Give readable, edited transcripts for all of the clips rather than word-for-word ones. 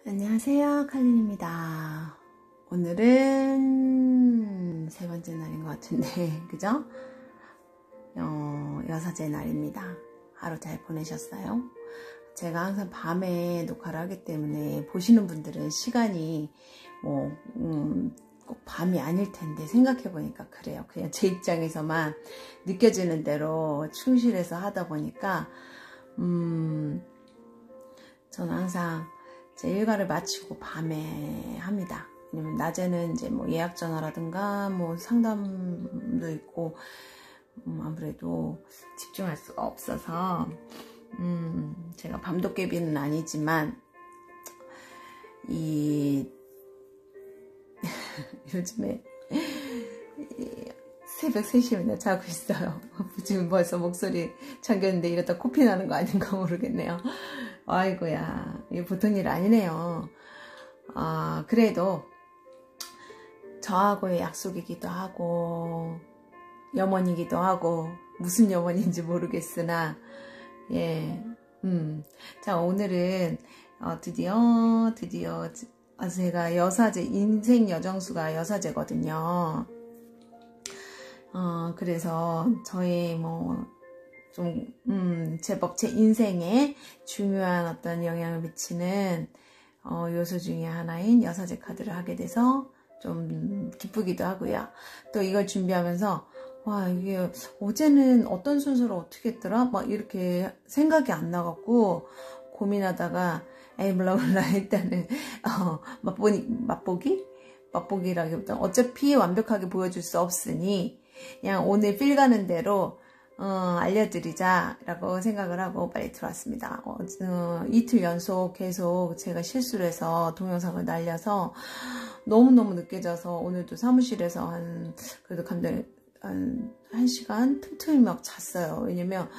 안녕하세요, 칼린입니다. 오늘은 세 번째 날인 것 같은데, 그죠? 여사제 날입니다. 하루 잘 보내셨어요? 제가 항상 밤에 녹화를 하기 때문에 보시는 분들은 시간이 꼭 밤이 아닐 텐데 생각해보니까 그래요. 그냥 제 입장에서만 느껴지는 대로 충실해서 하다 보니까 저는 항상 제 일과를 마치고 밤에 합니다. 왜냐면 낮에는 이제 예약 전화라든가 상담도 있고 아무래도 집중할 수가 없어서 제가 밤도깨비는 아니지만 요즘에 새벽 3시에 자고 있어요. 지금 벌써 목소리 잠겼는데 이러다 코피 나는 거 아닌가 모르겠네요. 아이고야, 이게 보통 일 아니네요. 그래도 저하고의 약속이기도 하고 염원이기도 하고 무슨 염원인지 모르겠으나 자, 오늘은 드디어 제가 여사제, 인생 여정수가 여사제거든요. 그래서 저의 제법 제 인생에 중요한 어떤 영향을 미치는 요소 중에 하나인 여사제 카드를 하게 돼서 좀 기쁘기도 하고요. 또 이걸 준비하면서 이게 어제는 어떤 순서로 어떻게 했더라? 막 이렇게 생각이 안 나갖고 고민하다가 몰라 일단은 맛보기라기보다 어차피 완벽하게 보여줄 수 없으니 그냥 오늘 필 가는 대로 알려드리자 라고 생각을 하고 빨리 들어왔습니다. 이틀 연속 계속 제가 실수를 해서 동영상을 날려서 너무너무 늦게 자서 오늘도 사무실에서 그래도 한 1시간 틈틈이 막 잤어요. 왜냐면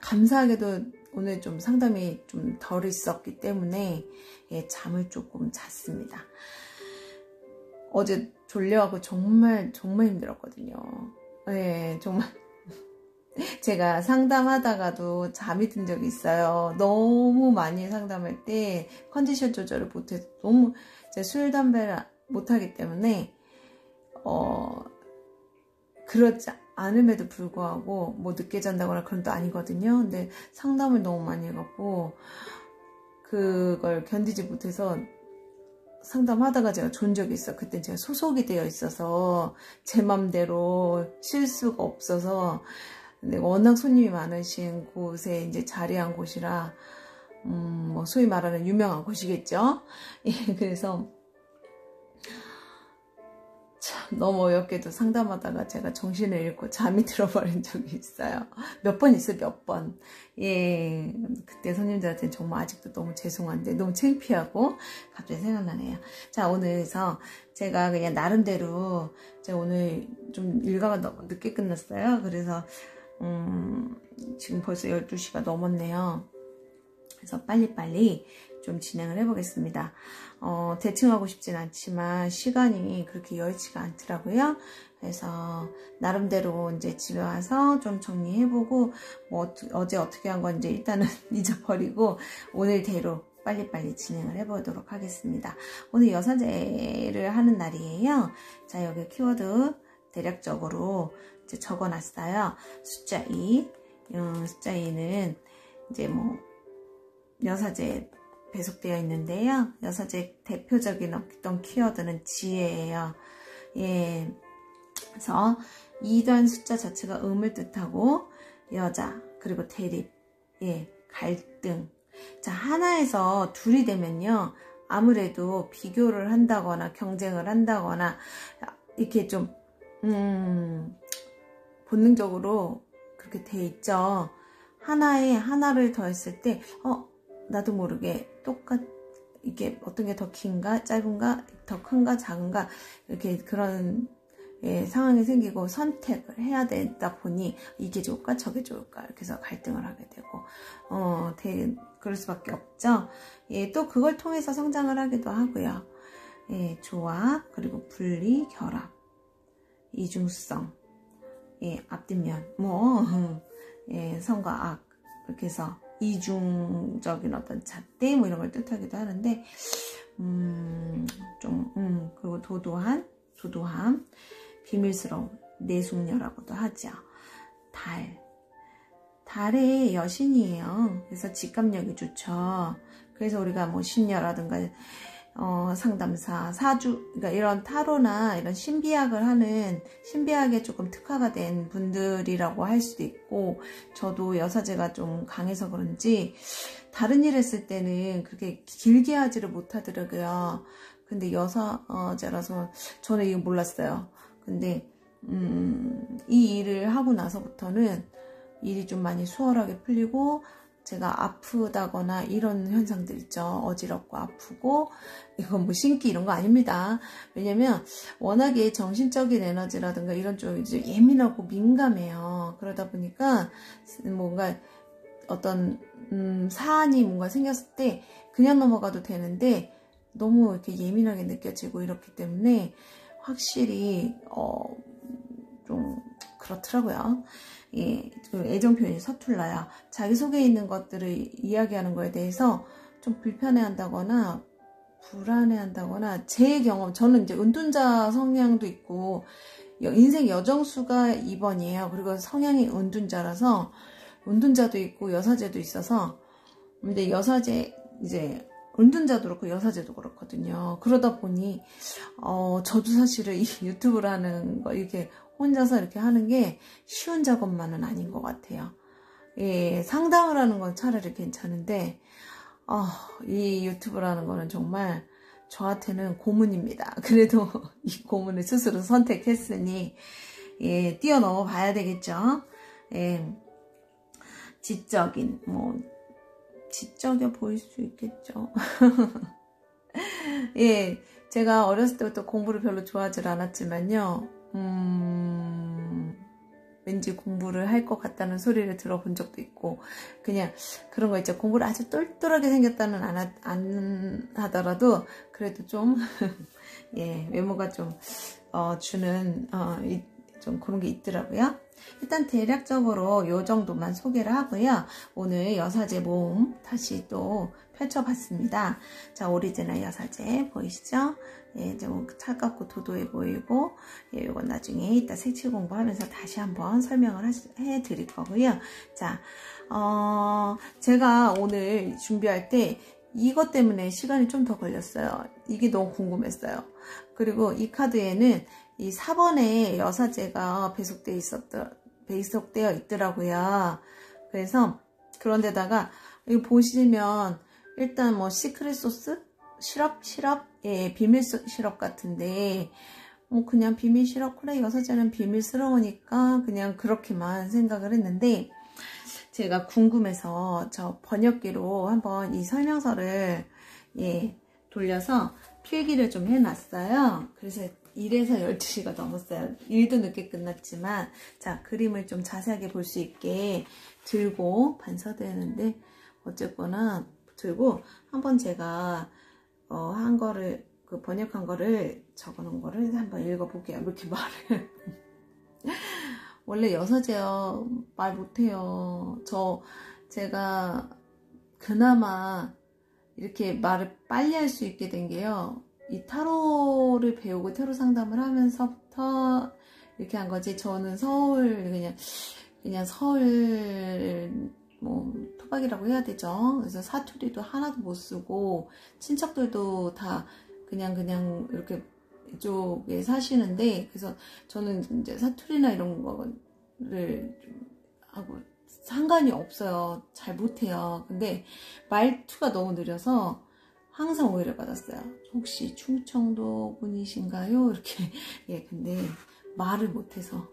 감사하게도 오늘 좀 상담이 좀 덜 있었기 때문에 잠을 조금 잤습니다. 어제 졸려하고 정말 힘들었거든요. 정말 제가 상담하다가도 잠이 든 적이 있어요. 너무 많이 상담할 때 컨디션 조절을 못해서 너무 제가 술, 담배를 못하기 때문에 그렇지 않음에도 불구하고 늦게 잔다거나 그런 것도 아니거든요. 근데 상담을 너무 많이 해갖고 그걸 견디지 못해서 상담하다가 제가 존 적이 있어요. 그때 제가 소속이 되어 있어서 제 맘대로 쉴 수가 없어서 근데 워낙 손님이 많으신 곳에 이제 자리한 곳이라 소위 말하는 유명한 곳이겠죠. 그래서 참 너무 어렵게도 상담하다가 제가 정신을 잃고 잠이 들어버린 적이 있어요. 몇 번 있어요, 몇 번. 그때 손님들한테는 정말 아직도 너무 죄송한데 너무 창피하고 갑자기 생각나네요. 자, 오늘서 제가 그냥 나름대로 제가 오늘 좀 일과가 너무 늦게 끝났어요. 그래서 지금 벌써 12시가 넘었네요. 그래서 빨리빨리 좀 진행을 해보겠습니다. 대충 하고 싶진 않지만 시간이 그렇게 여의치가 않더라고요. 그래서 나름대로 이제 집에 와서 좀 정리해보고 어제 어떻게 한 건지 일단은 잊어버리고 오늘대로 빨리빨리 진행을 해보도록 하겠습니다. 오늘 여사제를 하는 날이에요. 자, 여기 키워드 대략적으로 이제 적어놨어요. 숫자 2. 숫자 2는 이제 여사제 배속되어 있는데요. 여사제 대표적인 어떤 키워드는 지혜예요. 그래서 2단 숫자 자체가 음을 뜻하고 여자, 그리고 대립, 갈등. 자, 하나에서 둘이 되면요. 아무래도 비교를 한다거나 경쟁을 한다거나 이렇게 좀 본능적으로 그렇게 돼 있죠. 하나에 하나를 더했을 때 나도 모르게 이게 어떤 게 더 긴가 짧은가 더 큰가 작은가 이렇게 그런 상황이 생기고 선택을 해야 되다 보니 이게 좋을까 저게 좋을까 이렇게 해서 갈등을 하게 되고 그럴 수밖에 없죠. 또 그걸 통해서 성장을 하기도 하고요. 조합, 그리고 분리, 결합, 이중성, 앞뒷면, 선과 악 이렇게 해서 이중적인 어떤 잣대 뭐 이런 걸 뜻하기도 하는데 그리고 도도함, 비밀스러움, 내숙녀라고도 하죠. 달의 여신이에요. 그래서 직감력이 좋죠. 그래서 우리가 뭐 신녀라든가 상담사, 사주, 그러니까 이런 타로나 이런 신비학을 하는, 신비학에 조금 특화가 된 분들이라고 할 수도 있고, 저도 여사제가 좀 강해서 그런지 다른 일 했을 때는 그렇게 길게 하지를 못하더라고요. 근데 여사제라서 저는 이거 몰랐어요. 근데 이 일을 하고 나서부터는 일이 좀 많이 수월하게 풀리고, 제가 아프다거나 이런 현상들 있죠. 어지럽고 아프고, 이건 뭐 신기 이런 거 아닙니다. 왜냐면 워낙에 정신적인 에너지라든가 이런 쪽이 이제 예민하고 민감해요. 그러다 보니까 뭔가 어떤 사안이 뭔가 생겼을 때 그냥 넘어가도 되는데 너무 이렇게 예민하게 느껴지고 이렇기 때문에 확실히 좀 그렇더라고요. 예, 애정 표현이 서툴러요. 자기소개에 있는 것들을 이야기하는 거에 대해서 좀 불편해한다거나 불안해한다거나, 제 경험, 저는 이제 은둔자 성향도 있고 인생 여정수가 2번이에요. 그리고 성향이 은둔자라서 은둔자도 있고 여사제도 있어서, 근데 여사제 이제 은둔자도 그렇고 여사제도 그렇거든요. 그러다 보니 저도 사실은 이 유튜브를 하는 거 이렇게 혼자서 이렇게 하는 게 쉬운 작업만은 아닌 것 같아요. 예, 상담을 하는 건 차라리 괜찮은데 이 유튜브라는 거는 정말 저한테는 고문입니다. 그래도 이 고문을 스스로 선택했으니 예, 뛰어넘어 봐야 되겠죠. 예, 지적인 지적여 보일 수 있겠죠. 예, 제가 어렸을 때부터 공부를 별로 좋아하지 않았지만요. 왠지 공부를 할 것 같다는 소리를 들어본 적도 있고, 그냥 그런 거 있죠. 공부를 아주 똘똘하게 생겼다는 안 하더라도 그래도 좀 예, 외모가 좀 주는 좀 그런 게 있더라고요. 일단 대략적으로 요 정도만 소개를 하고요. 오늘 여사제 모음 다시 또 펼쳐봤습니다. 자, 오리지널 여사제 보이시죠? 예, 좀 차갑고 도도해 보이고, 예, 요건 나중에 이따 색칠 공부하면서 다시 한번 설명을 해 드릴 거고요. 자, 제가 오늘 준비할 때 이것 때문에 시간이 좀 더 걸렸어요. 이게 너무 궁금했어요. 그리고 이 카드에는 이 4번에 여사제가 배속되어 있더라고요. 그래서 그런데다가 이거 보시면 일단 뭐 시크릿 소스? 시럽? 예, 비밀 시럽 같은데 그냥 비밀 시럽, 그래 여사제는 비밀스러우니까 그냥 그렇게만 생각을 했는데, 제가 궁금해서 저 번역기로 한번 이 설명서를 돌려서 필기를 좀 해놨어요. 그래서 이래서 12시가 넘었어요. 일도 늦게 끝났지만, 자, 그림을 좀 자세하게 볼 수 있게 들고 반사되는데, 어쨌거나 들고 한번 제가 한 거를, 그 번역한 거를 적어놓은 거를 한번 읽어볼게요. 이렇게 말을 원래 여사제요 말 못해요. 제가 그나마 이렇게 말을 빨리 할 수 있게 된 게요, 이 타로를 배우고 타로 상담을 하면서부터 이렇게 한 거지. 저는 그냥 서울 뭐 토박이라고 해야 되죠. 그래서 사투리도 하나도 못 쓰고, 친척들도 다 그냥 이렇게 이쪽에 사시는데, 그래서 저는 이제 사투리나 이런 거를 좀 하고 상관이 없어요. 잘 못해요. 근데 말투가 너무 느려서 항상 오해를 받았어요. 혹시 충청도 분이신가요? 이렇게. 예, 근데 말을 못해서.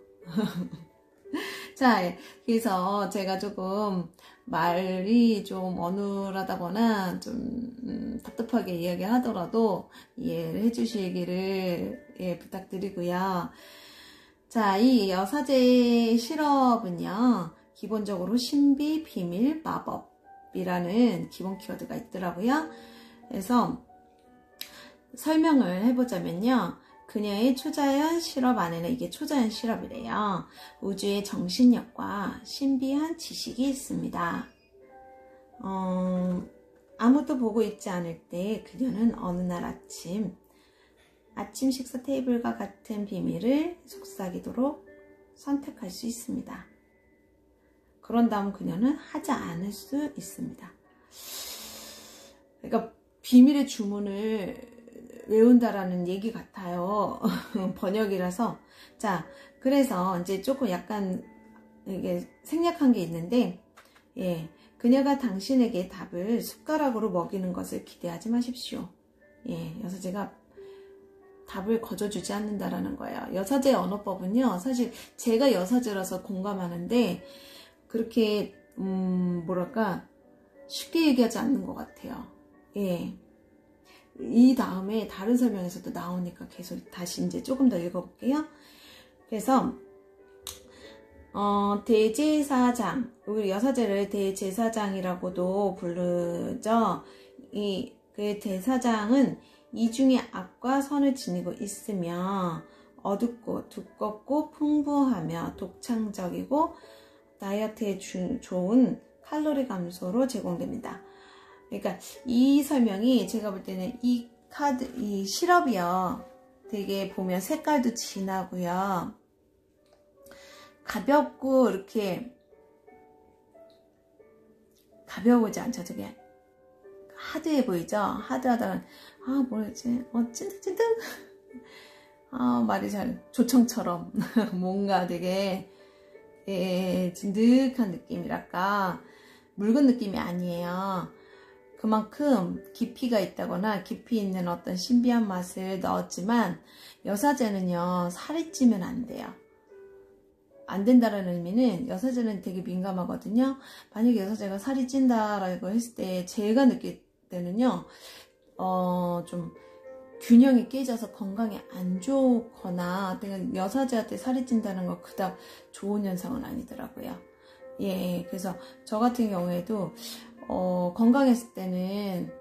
자, 그래서 제가 조금 말이 좀 어눌하다거나 좀 답답하게 이야기하더라도 이해를 해주시기를 부탁드리고요. 자, 이 여사제 시럽은요, 기본적으로 신비, 비밀, 마법이라는 기본 키워드가 있더라고요. 그래서 설명을 해보자면요, 그녀의 초자연 시럽 안에는, 이게 초자연 시럽이래요, 우주의 정신력과 신비한 지식이 있습니다. 아무도 보고 있지 않을 때 그녀는 어느 날 아침 식사 테이블과 같은 비밀을 속삭이도록 선택할 수 있습니다. 그런 다음 그녀는 하지 않을 수 있습니다. 그러니까 비밀의 주문을 외운다라는 얘기 같아요. 번역이라서. 자, 그래서 이제 조금 약간 이게 생략한 게 있는데, 예, 그녀가 당신에게 답을 숟가락으로 먹이는 것을 기대하지 마십시오. 예, 여사제가 답을 거저주지 않는다라는 거예요. 여사제 언어법은요, 사실 제가 여사제라서 공감하는데 그렇게 뭐랄까 쉽게 얘기하지 않는 것 같아요. 예, 이 다음에 다른 설명에서도 나오니까 계속 다시 이제 조금 더 읽어볼게요. 그래서 대제사장, 우리 여사제를 대제사장이라고도 부르죠. 그 대사장은 이중의 악과 선을 지니고 있으며 어둡고 두껍고 풍부하며 독창적이고 다이어트에 좋은 칼로리 감소로 제공됩니다. 그러니까 이 설명이 제가 볼 때는 이 시럽이요, 되게 보면 색깔도 진하고요, 가볍고 이렇게 가벼우지 않죠. 되게 하드해 보이죠. 하드하다가 뭐였지? 찐득찐득. 말이 잘 조청처럼 뭔가 되게 진득한 느낌이랄까, 묽은 느낌이 아니에요. 그만큼 깊이가 있다거나 깊이 있는 어떤 신비한 맛을 넣었지만 여사제는요, 살이 찌면 안 돼요. 안 된다라는 의미는 여사제는 되게 민감하거든요. 만약에 여사제가 살이 찐다라고 했을 때 제가 느낄 때는요, 좀 균형이 깨져서 건강에 안 좋거나 여사제한테 살이 찐다는 거 그닥 좋은 현상은 아니더라고요. 예, 그래서 저 같은 경우에도 건강했을 때는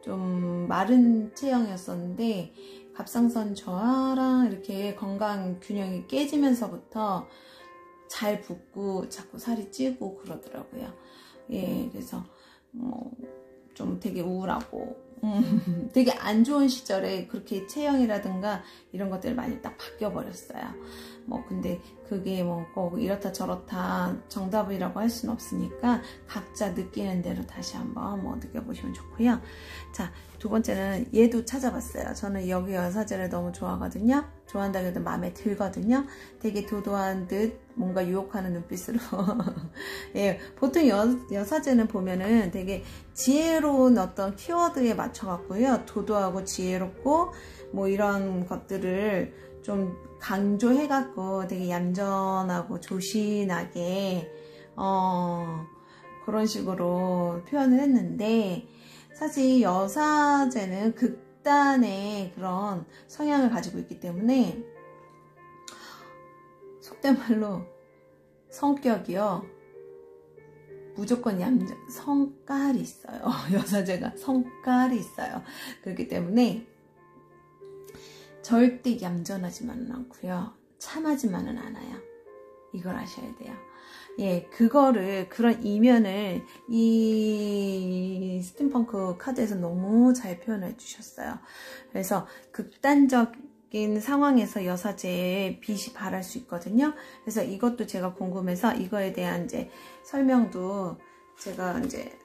좀 마른 체형이었었는데 갑상선 저하랑 이렇게 건강 균형이 깨지면서부터 잘 붓고 자꾸 살이 찌고 그러더라고요. 예, 그래서 좀 되게 우울하고 되게 안 좋은 시절에 그렇게 체형이라든가 이런 것들이 많이 딱 바뀌어 버렸어요. 근데 그게 꼭 이렇다 저렇다 정답이라고 할 수는 없으니까 각자 느끼는 대로 다시 한번 느껴보시면 좋고요. 자, 두 번째는 얘도 찾아봤어요. 저는 여기 여사제를 너무 좋아하거든요. 좋아한다고 해도 마음에 들거든요. 되게 도도한 듯 뭔가 유혹하는 눈빛으로 예, 보통 여사제는 보면은 되게 지혜로운 어떤 키워드에 맞춰갖고요, 도도하고 지혜롭고 이런 것들을 좀 강조해갖고 되게 얌전하고 조신하게 그런 식으로 표현을 했는데, 사실 여사제는 극단의 그런 성향을 가지고 있기 때문에 속된 말로 성격이요, 무조건 성깔이 있어요. 여사제가 성깔이 있어요. 그렇기 때문에 절대 얌전하지만은 않고요, 참하지만은 않아요. 이걸 아셔야 돼요. 예, 그런 이면을 이 스팀펑크 카드에서 너무 잘 표현해 주셨어요. 그래서 극단적인 상황에서 여사제의 빛이 발할 수 있거든요. 그래서 이것도 제가 궁금해서 이거에 대한 이제 설명도 제가 이제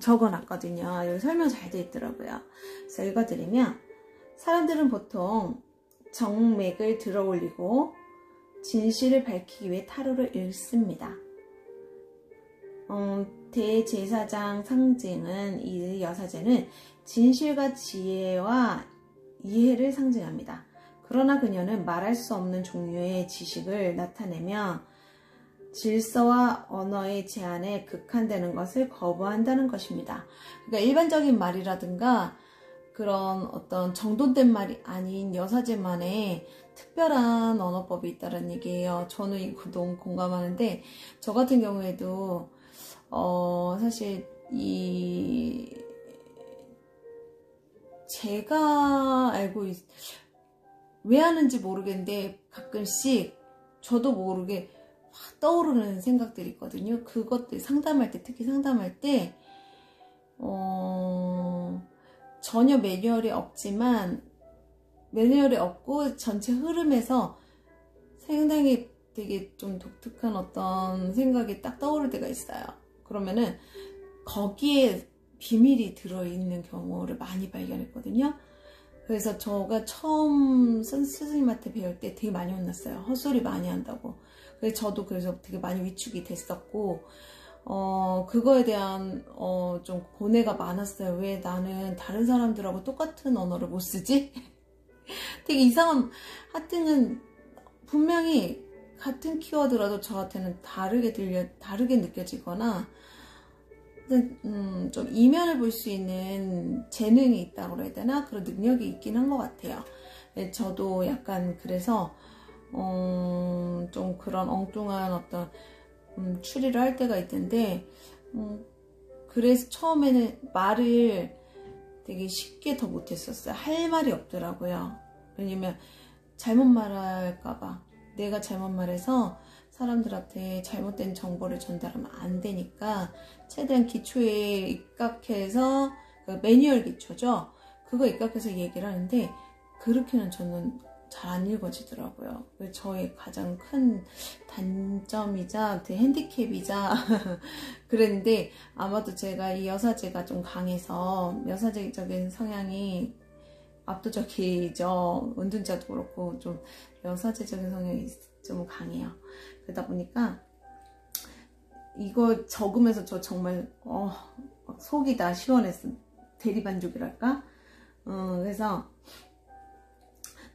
적어 놨거든요. 여기 설명 잘 돼 있더라고요. 그래서 읽어드리면, 사람들은 보통 정맥을 들어 올리고 진실을 밝히기 위해 타로를 읽습니다. 대제사장 상징은 이 여사제는 진실과 지혜와 이해를 상징합니다. 그러나 그녀는 말할 수 없는 종류의 지식을 나타내며 질서와 언어의 제한에 극한되는 것을 거부한다는 것입니다. 그러니까 일반적인 말이라든가 그런 어떤 정돈된 말이 아닌 여사제만의 특별한 언어법이 있다는 얘기예요. 저는 이거 너무 공감하는데, 저 같은 경우에도 사실 제가 왜 하는지 모르겠는데 가끔씩 저도 모르게 확 떠오르는 생각들이 있거든요. 그것들 상담할 때, 특히 상담할 때 전혀 매뉴얼이 없지만, 매뉴얼이 없고 전체 흐름에서 상당히 되게 좀 독특한 어떤 생각이 딱 떠오를 때가 있어요. 그러면은 거기에 비밀이 들어있는 경우를 많이 발견했거든요. 그래서 제가 처음 스승님한테 배울 때 되게 많이 혼났어요. 헛소리 많이 한다고. 그래서 저도 그래서 되게 많이 위축이 됐었고, 그거에 대한 좀 고뇌가 많았어요. 왜 나는 다른 사람들하고 똑같은 언어를 못 쓰지? 되게 이상한, 하여튼은 분명히 같은 키워드라도 저한테는 다르게 느껴지거나, 좀 이면을 볼 수 있는 재능이 있다고 해야 되나? 그런 능력이 있긴 한 것 같아요. 저도 약간 그래서, 좀 그런 엉뚱한 어떤, 추리를 할 때가 있는데, 그래서 처음에는 말을 되게 쉽게 더 못했었어요. 할 말이 없더라고요. 왜냐면 잘못 말할까봐. 내가 잘못 말해서 사람들한테 잘못된 정보를 전달하면 안 되니까 최대한 기초에 입각해서, 그 매뉴얼 기초죠. 그거 입각해서 얘기를 하는데 그렇게는 저는 잘 안 읽어지더라고요. 저의 가장 큰 단점이자 핸디캡이자 그랬는데, 아마도 제가 이 여사제가 좀 강해서, 여사제적인 성향이 압도적이죠. 은둔자도 그렇고 좀 여사제적인 성향이 좀 강해요. 그러다 보니까 이거 적으면서 저 정말 속이 다 시원했어. 대리만족이랄까? 그래서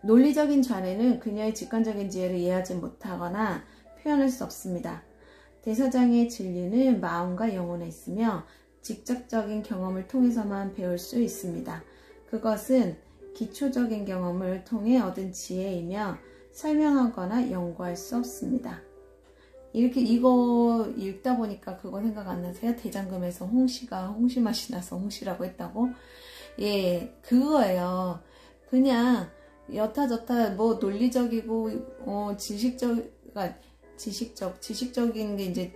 논리적인 좌뇌는 그녀의 직관적인 지혜를 이해하지 못하거나 표현할 수 없습니다. 대사장의 진리는 마음과 영혼에 있으며 직접적인 경험을 통해서만 배울 수 있습니다. 그것은 기초적인 경험을 통해 얻은 지혜이며 설명하거나 연구할 수 없습니다. 이렇게 이거 읽다 보니까 그거 생각 안 나세요? 대장금에서 홍시가 홍시 맛이 나서 홍시라고 했다고? 예, 그거예요. 그냥 여타저타 뭐 논리적이고 지식적인 게 이제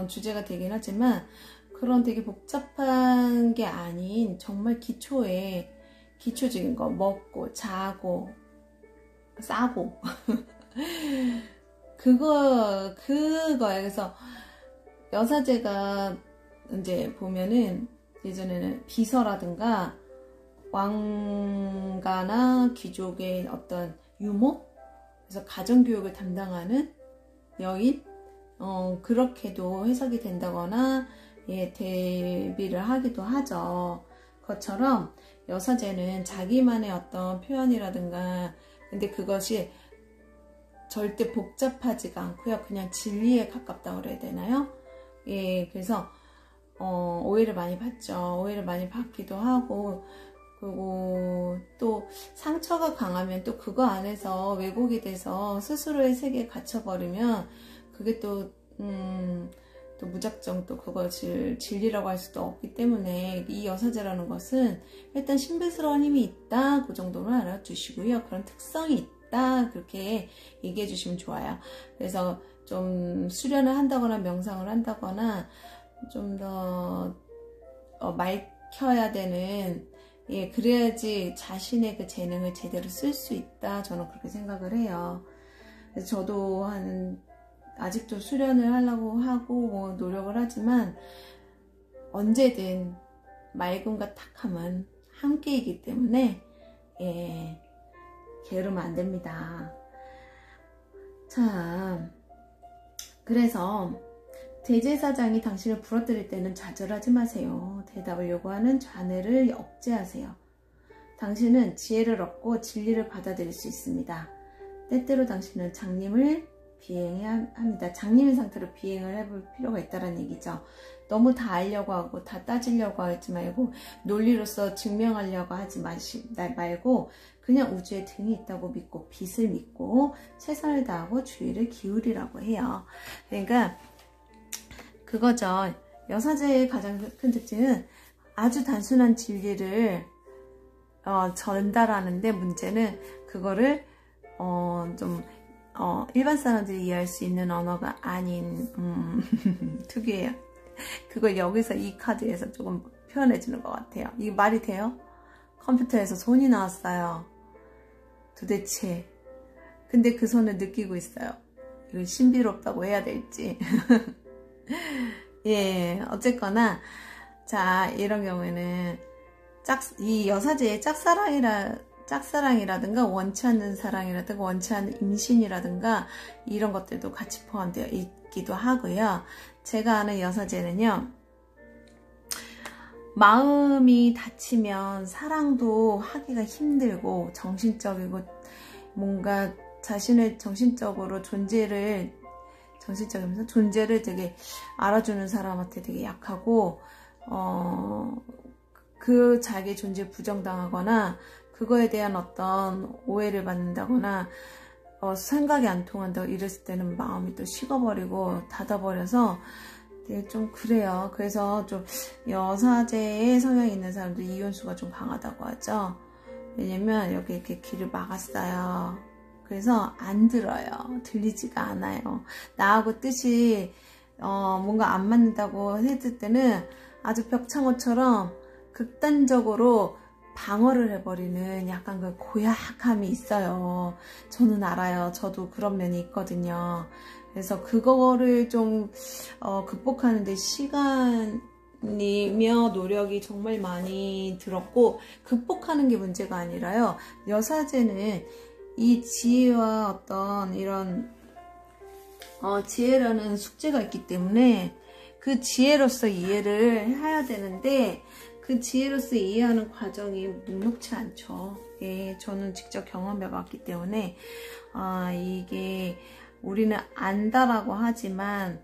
주제가 되긴 하지만, 그런 되게 복잡한 게 아닌 정말 기초적인 거, 먹고 자고 싸고 그거예요. 그래서 여사제가 이제 보면은 예전에는 비서라든가 왕가나 귀족의 어떤 유모, 그래서 가정교육을 담당하는 여인, 그렇게도 해석이 된다거나, 예, 대비를 하기도 하죠. 그것처럼 여사제는 자기만의 어떤 표현이라든가, 근데 그것이 절대 복잡하지가 않고요. 그냥 진리에 가깝다고 그래야 되나요? 예, 그래서 오해를 많이 받죠. 오해를 많이 받기도 하고, 그리고 또 상처가 강하면 또 그거 안에서 왜곡이 돼서 스스로의 세계에 갇혀버리면 그게 또 무작정 또 그것을 진리라고 할 수도 없기 때문에, 이 여사제라는 것은 일단 신비스러운 힘이 있다, 그 정도는 알아주시고요. 그런 특성이 있다, 그렇게 얘기해 주시면 좋아요. 그래서 좀 수련을 한다거나 명상을 한다거나 좀 더 맑혀야 되는, 예, 그래야지 자신의 그 재능을 제대로 쓸 수 있다, 저는 그렇게 생각을 해요. 그래서 저도 아직도 수련을 하려고 하고 뭐 노력을 하지만, 언제든 맑음과 탁함은 함께이기 때문에, 예, 게으르면 안 됩니다. 자, 그래서 대제사장이 당신을 부러뜨릴 때는 좌절하지 마세요. 대답을 요구하는 좌뇌를 억제하세요. 당신은 지혜를 얻고 진리를 받아들일 수 있습니다. 때때로 당신은 장님을 비행해야 합니다. 장님인 상태로 비행을 해볼 필요가 있다는 얘기죠. 너무 다 알려고 하고 다 따지려고 하지 말고, 논리로서 증명하려고 하지 말고, 그냥 우주에 등이 있다고 믿고 빛을 믿고 최선을 다하고 주의를 기울이라고 해요. 그러니까 그거죠. 여사제의 가장 큰 특징은 아주 단순한 진리를 전달하는데, 문제는 그거를 좀 일반 사람들이 이해할 수 있는 언어가 아닌 특유예요. 그걸 여기서 이 카드에서 조금 표현해 주는 것 같아요. 이 말이 돼요? 컴퓨터에서 손이 나왔어요. 도대체. 근데 그 손을 느끼고 있어요. 이거 신비롭다고 해야 될지. 예, 어쨌거나 자, 이런 경우에는 이 여사제의 짝사랑이라든가 원치 않는 사랑이라든가 원치 않는 임신이라든가 이런 것들도 같이 포함되어 있기도 하고요. 제가 아는 여사제는요, 마음이 다치면 사랑도 하기가 힘들고 정신적이고 뭔가 자신의 정신적으로 존재를 되게 알아주는 사람한테 되게 약하고 그 자기의 존재를 부정당하거나 그거에 대한 어떤 오해를 받는다거나 생각이 안 통한다고 이랬을 때는 마음이 또 식어버리고 닫아버려서 되게 좀 그래요. 그래서 좀 여사제의 성향이 있는 사람도 이혼수가 좀 강하다고 하죠. 왜냐면 여기 이렇게 귀를 막았어요. 그래서 안 들어요. 들리지가 않아요. 나하고 뜻이 뭔가 안 맞는다고 했을 때는 아주 벽창호처럼 극단적으로 방어를 해버리는 약간 그 고약함이 있어요. 저는 알아요. 저도 그런 면이 있거든요. 그래서 그거를 좀 극복하는데 시간이며 노력이 정말 많이 들었고, 극복하는 게 문제가 아니라요, 여사제는 이 지혜와 어떤 이런 지혜라는 숙제가 있기 때문에 그 지혜로서 이해를 해야 되는데, 그 지혜로서 이해하는 과정이 녹록지 않죠. 예, 저는 직접 경험해 봤기 때문에 이게 우리는 안다라고 하지만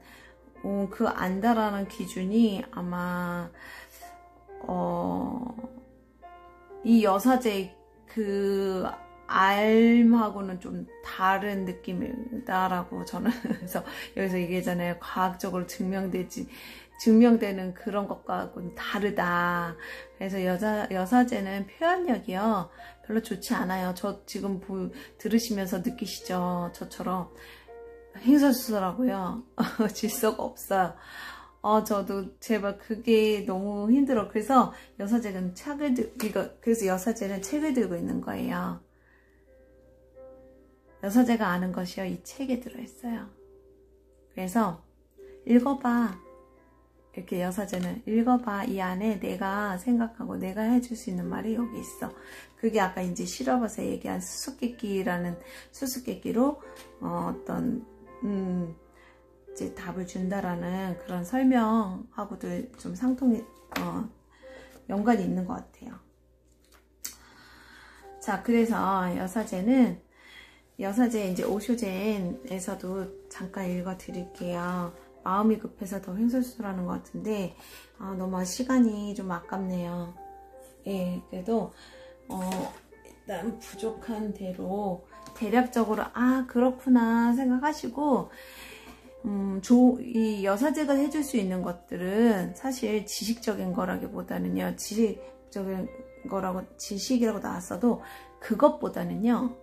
그 안다라는 기준이 아마 이 여사제의 그 알하고는 좀 다른 느낌이다라고 저는 그래서 여기서 얘기했잖아요. 과학적으로 증명되는 그런 것과는 다르다. 그래서 여사제는 표현력이요, 별로 좋지 않아요. 저 지금 들으시면서 느끼시죠? 저처럼 행설수설하고요. 질서가 없어요. 저도 제발 그게 너무 힘들어. 그래서 여사제는 그래서 여사제는 책을 들고 있는 거예요. 여사제가 아는 것이요, 이 책에 들어있어요. 그래서 읽어봐. 이렇게 여사제는 읽어봐. 이 안에 내가 생각하고 내가 해줄 수 있는 말이 여기 있어. 그게 아까 이제 실업에서 얘기한 수수께끼로 어떤 이제 답을 준다라는 그런 설명하고도 좀 연관이 있는 것 같아요. 자, 그래서 여사제 이제 오쇼젠에서도 잠깐 읽어 드릴게요. 마음이 급해서 더 횡설수설하는 것 같은데 너무 시간이 좀 아깝네요. 예, 그래도 일단 부족한 대로 대략적으로 그렇구나 생각하시고, 이 여사제가 해줄 수 있는 것들은 사실 지식적인 거라기보다는요, 지식이라고 나왔어도 그것보다는요,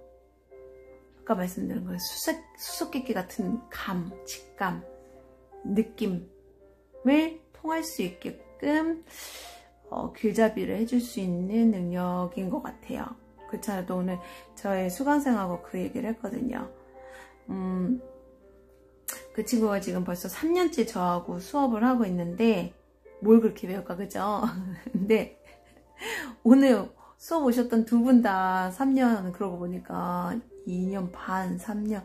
아까 말씀드린 거예요. 수수께끼 같은 직감, 느낌을 통할 수 있게끔 길잡이를 해줄 수 있는 능력인 것 같아요. 그렇잖아요. 또 오늘 저의 수강생하고 그 얘기를 했거든요. 그 친구가 지금 벌써 3년째 저하고 수업을 하고 있는데 뭘 그렇게 배울까, 그죠? 근데 오늘 수업 오셨던 두 분 다 3년, 그러고 보니까 2년 반, 3년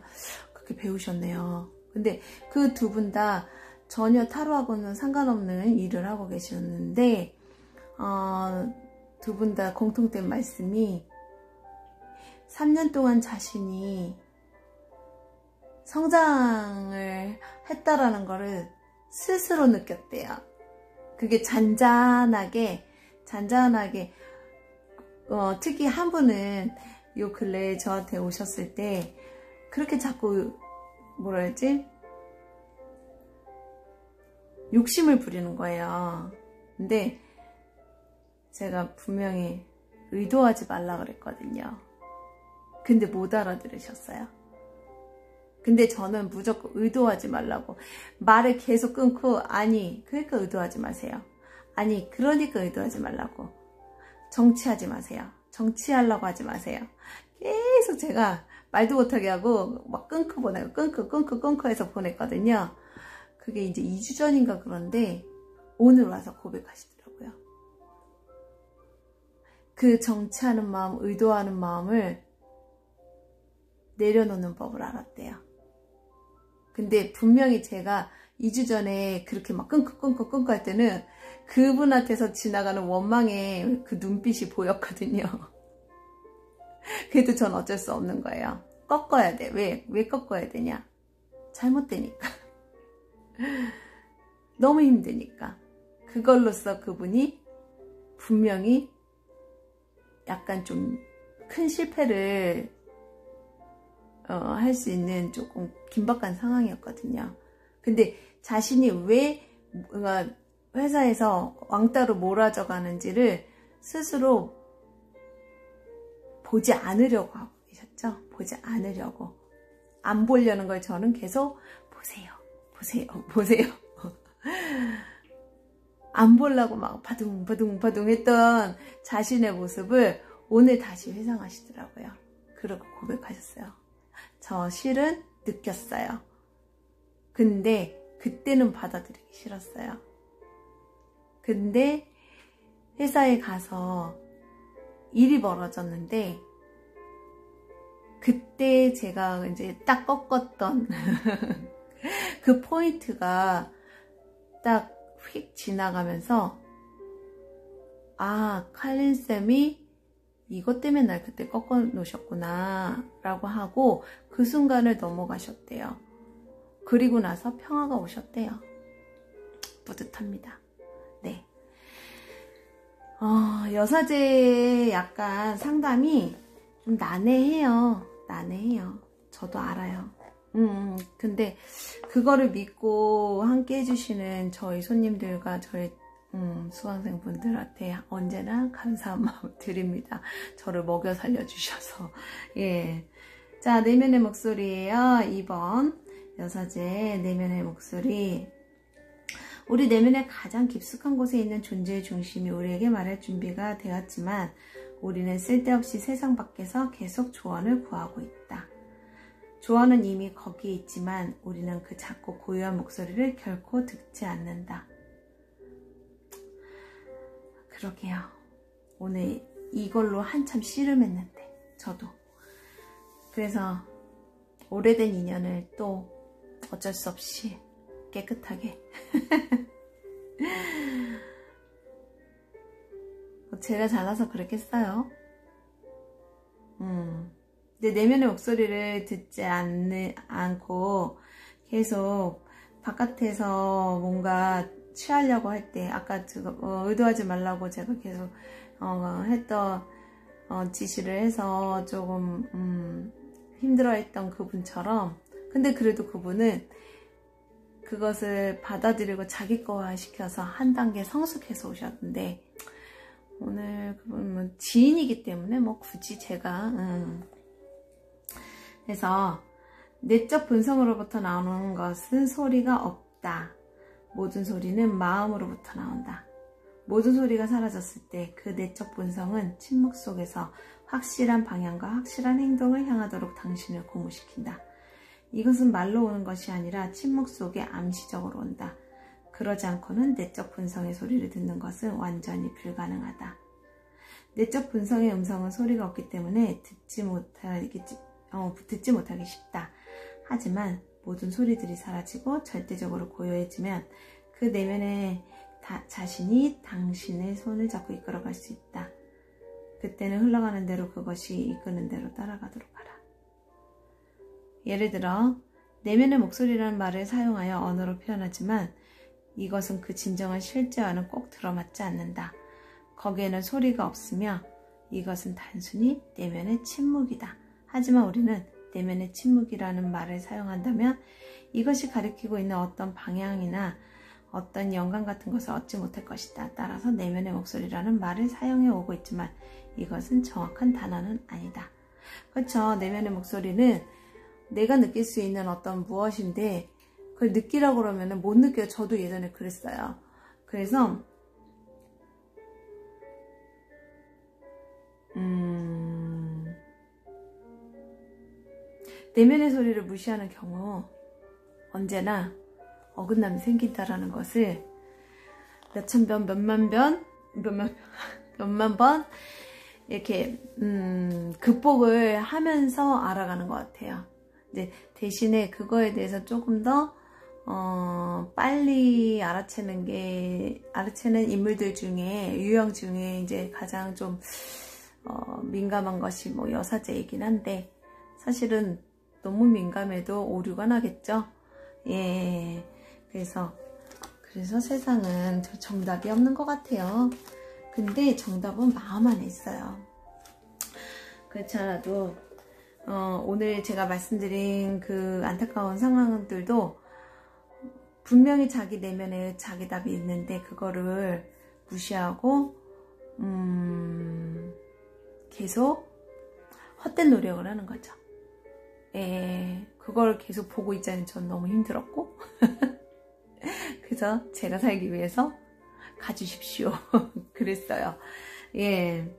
그렇게 배우셨네요. 근데 그 두 분 다 전혀 타로하고는 상관없는 일을 하고 계셨는데 두 분 다 공통된 말씀이 3년 동안 자신이 성장을 했다라는 거를 스스로 느꼈대요. 그게 잔잔하게 특히 한 분은 요 근래에 저한테 오셨을 때 그렇게 자꾸 욕심을 부리는 거예요. 근데 제가 분명히 의도하지 말라 그랬거든요. 근데 못 알아들으셨어요. 근데 저는 무조건 의도하지 말라고 말을 계속 끊고, 그러니까 의도하지 마세요. 아니 그러니까 의도하지 말라고. 정치하지 마세요. 정치하려고 하지 마세요. 계속 제가 말도 못하게 하고 막 끊고 보내고 끊고 해서 보냈거든요. 그게 이제 2주 전인가 그런데 오늘 와서 고백하시더라고요. 그 정치하는 마음, 의도하는 마음을 내려놓는 법을 알았대요. 근데 분명히 제가 2주 전에 그렇게 막 끊고 할 때는 그분한테서 지나가는 원망의 그 눈빛이 보였거든요. 그래도 전 어쩔 수 없는 거예요. 꺾어야 돼. 왜 꺾어야 되냐? 잘못되니까. 너무 힘드니까. 그걸로써 그분이 분명히 약간 좀 큰 실패를 할 수 있는 조금 긴박한 상황이었거든요. 근데 자신이 왜 회사에서 왕따로 몰아져 가는지를 스스로 보지 않으려고 하고 계셨죠? 보지 않으려고. 안 보려는 걸 저는 계속 보세요. 안 보려고 막 바둥바둥 했던 자신의 모습을 오늘 다시 회상하시더라고요. 그러고 고백하셨어요. 저 실은 느꼈어요. 근데 그때는 받아들이기 싫었어요. 근데 회사에 가서 일이 벌어졌는데 그때 제가 이제 딱 꺾었던 그 포인트가 딱 휙 지나가면서 아, 칼린쌤이 이것 때문에 날 그때 꺾어 놓으셨구나 라고 하고 그 순간을 넘어가셨대요. 그리고 나서 평화가 오셨대요. 뿌듯합니다. 네. 여사제 약간 상담이 좀 난해해요. 저도 알아요. 근데 그거를 믿고 함께 해주시는 저희 손님들과 저희 수강생분들한테 언제나 감사한 마음 드립니다. 저를 먹여 살려주셔서. 예. 자, 내면의 목소리예요. 2번 여사제 내면의 목소리. 우리 내면의 가장 깊숙한 곳에 있는 존재의 중심이 우리에게 말할 준비가 되었지만 우리는 쓸데없이 세상 밖에서 계속 조언을 구하고 있다. 조언은 이미 거기에 있지만 우리는 그 작고 고요한 목소리를 결코 듣지 않는다. 그러게요. 오늘 이걸로 한참 씨름했는데 저도. 그래서 오래된 인연을 또 어쩔 수 없이 깨끗하게 제가 잘나서 그랬겠어요. 근데 내면의 목소리를 듣지 않고 계속 바깥에서 뭔가 취하려고 할 때 아까 의도하지 말라고 제가 계속 했던 지시를 해서 조금 힘들어했던 그분처럼, 근데 그래도 그분은 그것을 받아들이고 자기 거화시켜서 한 단계 성숙해서 오셨는데 오늘 그분은 지인이기 때문에 뭐 굳이 제가 그래서 내적 본성으로부터 나오는 것은 소리가 없다. 모든 소리는 마음으로부터 나온다. 모든 소리가 사라졌을 때 그 내적 본성은 침묵 속에서 확실한 방향과 확실한 행동을 향하도록 당신을 고무시킨다. 이것은 말로 오는 것이 아니라 침묵 속에 암시적으로 온다. 그러지 않고는 내적 본성의 소리를 듣는 것은 완전히 불가능하다. 내적 본성의 음성은 소리가 없기 때문에 듣지 못하기 쉽다. 하지만 모든 소리들이 사라지고 절대적으로 고요해지면 그 내면의 자신이 당신의 손을 잡고 이끌어갈 수 있다. 그때는 흘러가는 대로 그것이 이끄는 대로 따라가도록 하라. 예를 들어 내면의 목소리라는 말을 사용하여 언어로 표현하지만 이것은 그 진정한 실제와는 꼭 들어맞지 않는다. 거기에는 소리가 없으며 이것은 단순히 내면의 침묵이다. 하지만 우리는 내면의 침묵이라는 말을 사용한다면 이것이 가리키고 있는 어떤 방향이나 어떤 영감 같은 것을 얻지 못할 것이다. 따라서 내면의 목소리라는 말을 사용해 오고 있지만 이것은 정확한 단어는 아니다. 그렇죠. 내면의 목소리는 내가 느낄 수 있는 어떤 무엇인데 그걸 느끼라고 그러면 못 느껴요. 저도 예전에 그랬어요. 그래서 내면의 소리를 무시하는 경우 언제나 어긋남이 생긴다라는 것을 몇천 번, 몇만 번 이렇게 극복을 하면서 알아가는 것 같아요. 이제 대신에 그거에 대해서 조금 더 빨리 알아채는 인물들 중에 유형 중에 이제 가장 좀 민감한 것이 뭐 여사제이긴 한데, 사실은 너무 민감해도 오류가 나겠죠. 예, 그래서 세상은 정답이 없는 것 같아요. 근데 정답은 마음 안에 있어요. 그렇지 않아도 오늘 제가 말씀드린 그 안타까운 상황들도 분명히 자기 내면에 자기 답이 있는데 그거를 무시하고 계속 헛된 노력을 하는 거죠. 예, 그걸 계속 보고 있자니 전 너무 힘들었고 그래서 제가 살기 위해서 가주십시오 그랬어요. 예,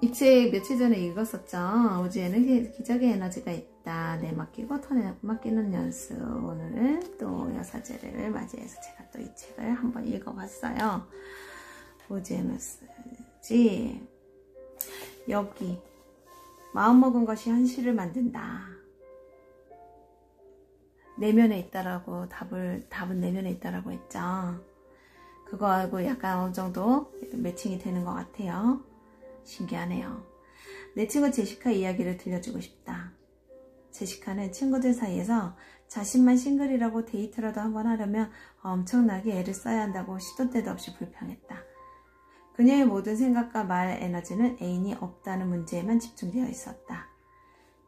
이 책 며칠 전에 읽었었죠. 오즈에는 기적의 에너지가 있다. 내 맡기고 턴에 맡기는 연습. 오늘은 또 여사제를 맞이해서 제가 또 이 책을 한번 읽어봤어요. 오즈의 메시지. 여기 마음먹은 것이 현실을 만든다. 내면에 있다라고 답은 내면에 있다라고 했죠. 그거하고 약간 어느 정도 매칭이 되는 것 같아요. 신기하네요. 내 친구 제시카 이야기를 들려주고 싶다. 제시카는 친구들 사이에서 자신만 싱글이라고 데이트라도 한번 하려면 엄청나게 애를 써야 한다고 시도 때도 없이 불평했다. 그녀의 모든 생각과 말 에너지는 애인이 없다는 문제에만 집중되어 있었다.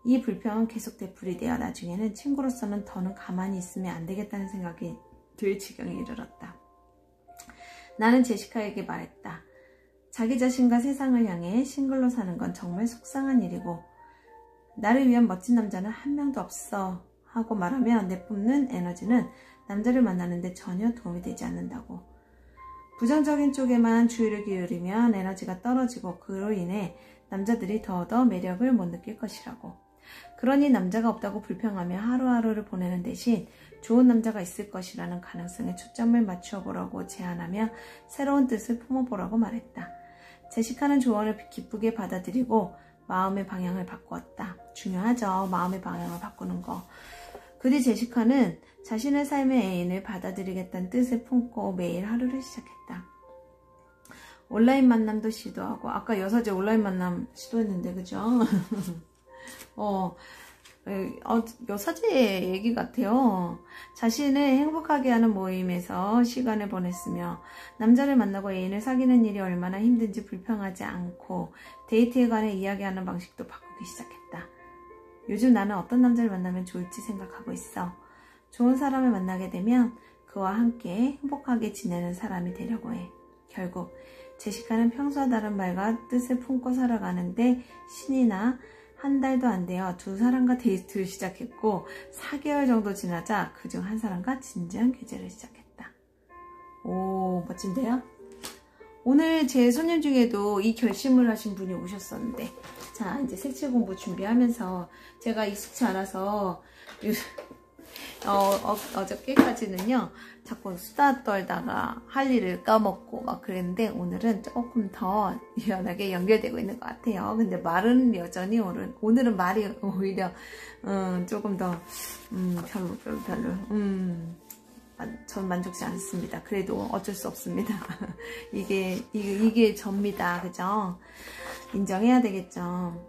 이 불평은 계속 되풀이되어 나중에는 친구로서는 더는 가만히 있으면 안 되겠다는 생각이 들 지경에 이르렀다. 나는 제시카에게 말했다. 자기 자신과 세상을 향해 싱글로 사는 건 정말 속상한 일이고 나를 위한 멋진 남자는 한 명도 없어 하고 말하면 내뿜는 에너지는 남자를 만나는데 전혀 도움이 되지 않는다고. 부정적인 쪽에만 주의를 기울이면 에너지가 떨어지고 그로 인해 남자들이 더더 매력을 못 느낄 것이라고. 그러니 남자가 없다고 불평하며 하루하루를 보내는 대신 좋은 남자가 있을 것이라는 가능성에 초점을 맞추어 보라고 제안하며 새로운 뜻을 품어보라고 말했다. 제시카는 조언을 기쁘게 받아들이고 마음의 방향을 바꾸었다. 중요하죠. 마음의 방향을 바꾸는 거. 그뒤 제시카는 자신의 삶의 애인을 받아들이겠다는 뜻을 품고 매일 하루를 시작했다. 온라인 만남도 시도하고, 아까 여사제 온라인 만남 시도했는데 그죠? 여사제 얘기 같아요. 자신을 행복하게 하는 모임에서 시간을 보냈으며 남자를 만나고 애인을 사귀는 일이 얼마나 힘든지 불평하지 않고 데이트에 관해 이야기하는 방식도 바꾸기 시작했다. 요즘 나는 어떤 남자를 만나면 좋을지 생각하고 있어. 좋은 사람을 만나게 되면 그와 함께 행복하게 지내는 사람이 되려고 해. 결국 제시카는 평소와 다른 말과 뜻을 품고 살아가는데 신이 나 한 달도 안 되어 두 사람과 데이트를 시작했고 4개월 정도 지나자 그중 한 사람과 진지한 교제를 시작했다. 오, 멋진데요? 오늘 제 손님 중에도 이 결심을 하신 분이 오셨었는데, 자, 이제 색칠 공부 준비하면서 제가 익숙치 않아서 어저께까지는요 자꾸 수다 떨다가 할 일을 까먹고 막 그랬는데 오늘은 조금 더 유연하게 연결되고 있는 것 같아요. 근데 말은 여전히 오늘은 말이 오히려 조금 더 별로 전 만족지 않습니다. 그래도 어쩔 수 없습니다. 이게 접니다. 그죠? 인정해야 되겠죠.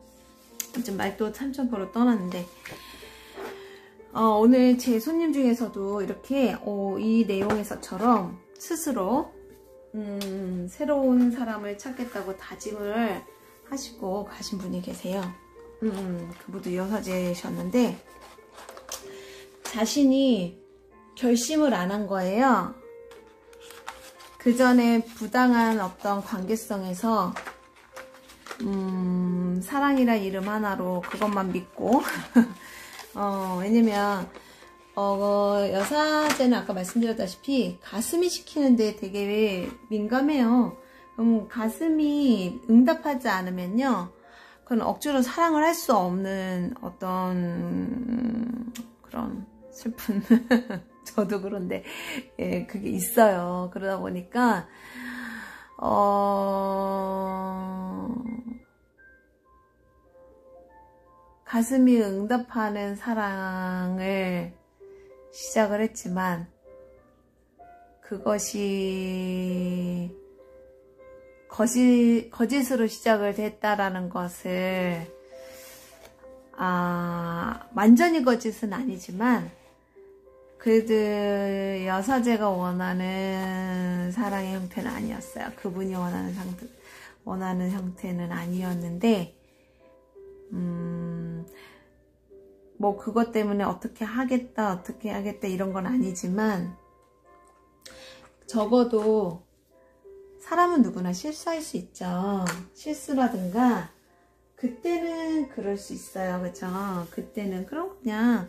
좀 말도 참전보로 떠났는데 오늘 제 손님 중에서도 이렇게 이 내용에서처럼 스스로 새로운 사람을 찾겠다고 다짐을 하시고 가신 분이 계세요. 그분도 여사제셨는데 자신이 결심을 안 한 거예요. 그 전에 부당한 어떤 관계성에서 사랑이란 이름 하나로 그것만 믿고 왜냐면 여사제는 아까 말씀드렸다시피 가슴이 시키는데 되게 민감해요. 가슴이 응답하지 않으면요 그건 억지로 사랑을 할 수 없는 어떤 그런 슬픈 저도 그런데 예, 그게 있어요. 그러다 보니까 가슴이 응답하는 사랑을 시작을 했지만 그것이 거짓으로 시작을 됐다라는 것을 완전히 거짓은 아니지만 그래도 여사제가 원하는 사랑의 형태는 아니었어요. 그분이 원하는 형태는 아니었는데 뭐 그것 때문에 어떻게 하겠다 이런 건 아니지만 적어도 사람은 누구나 실수할 수 있죠. 실수라든가 그때는 그럴 수 있어요. 그죠? 그때는 그럼 그냥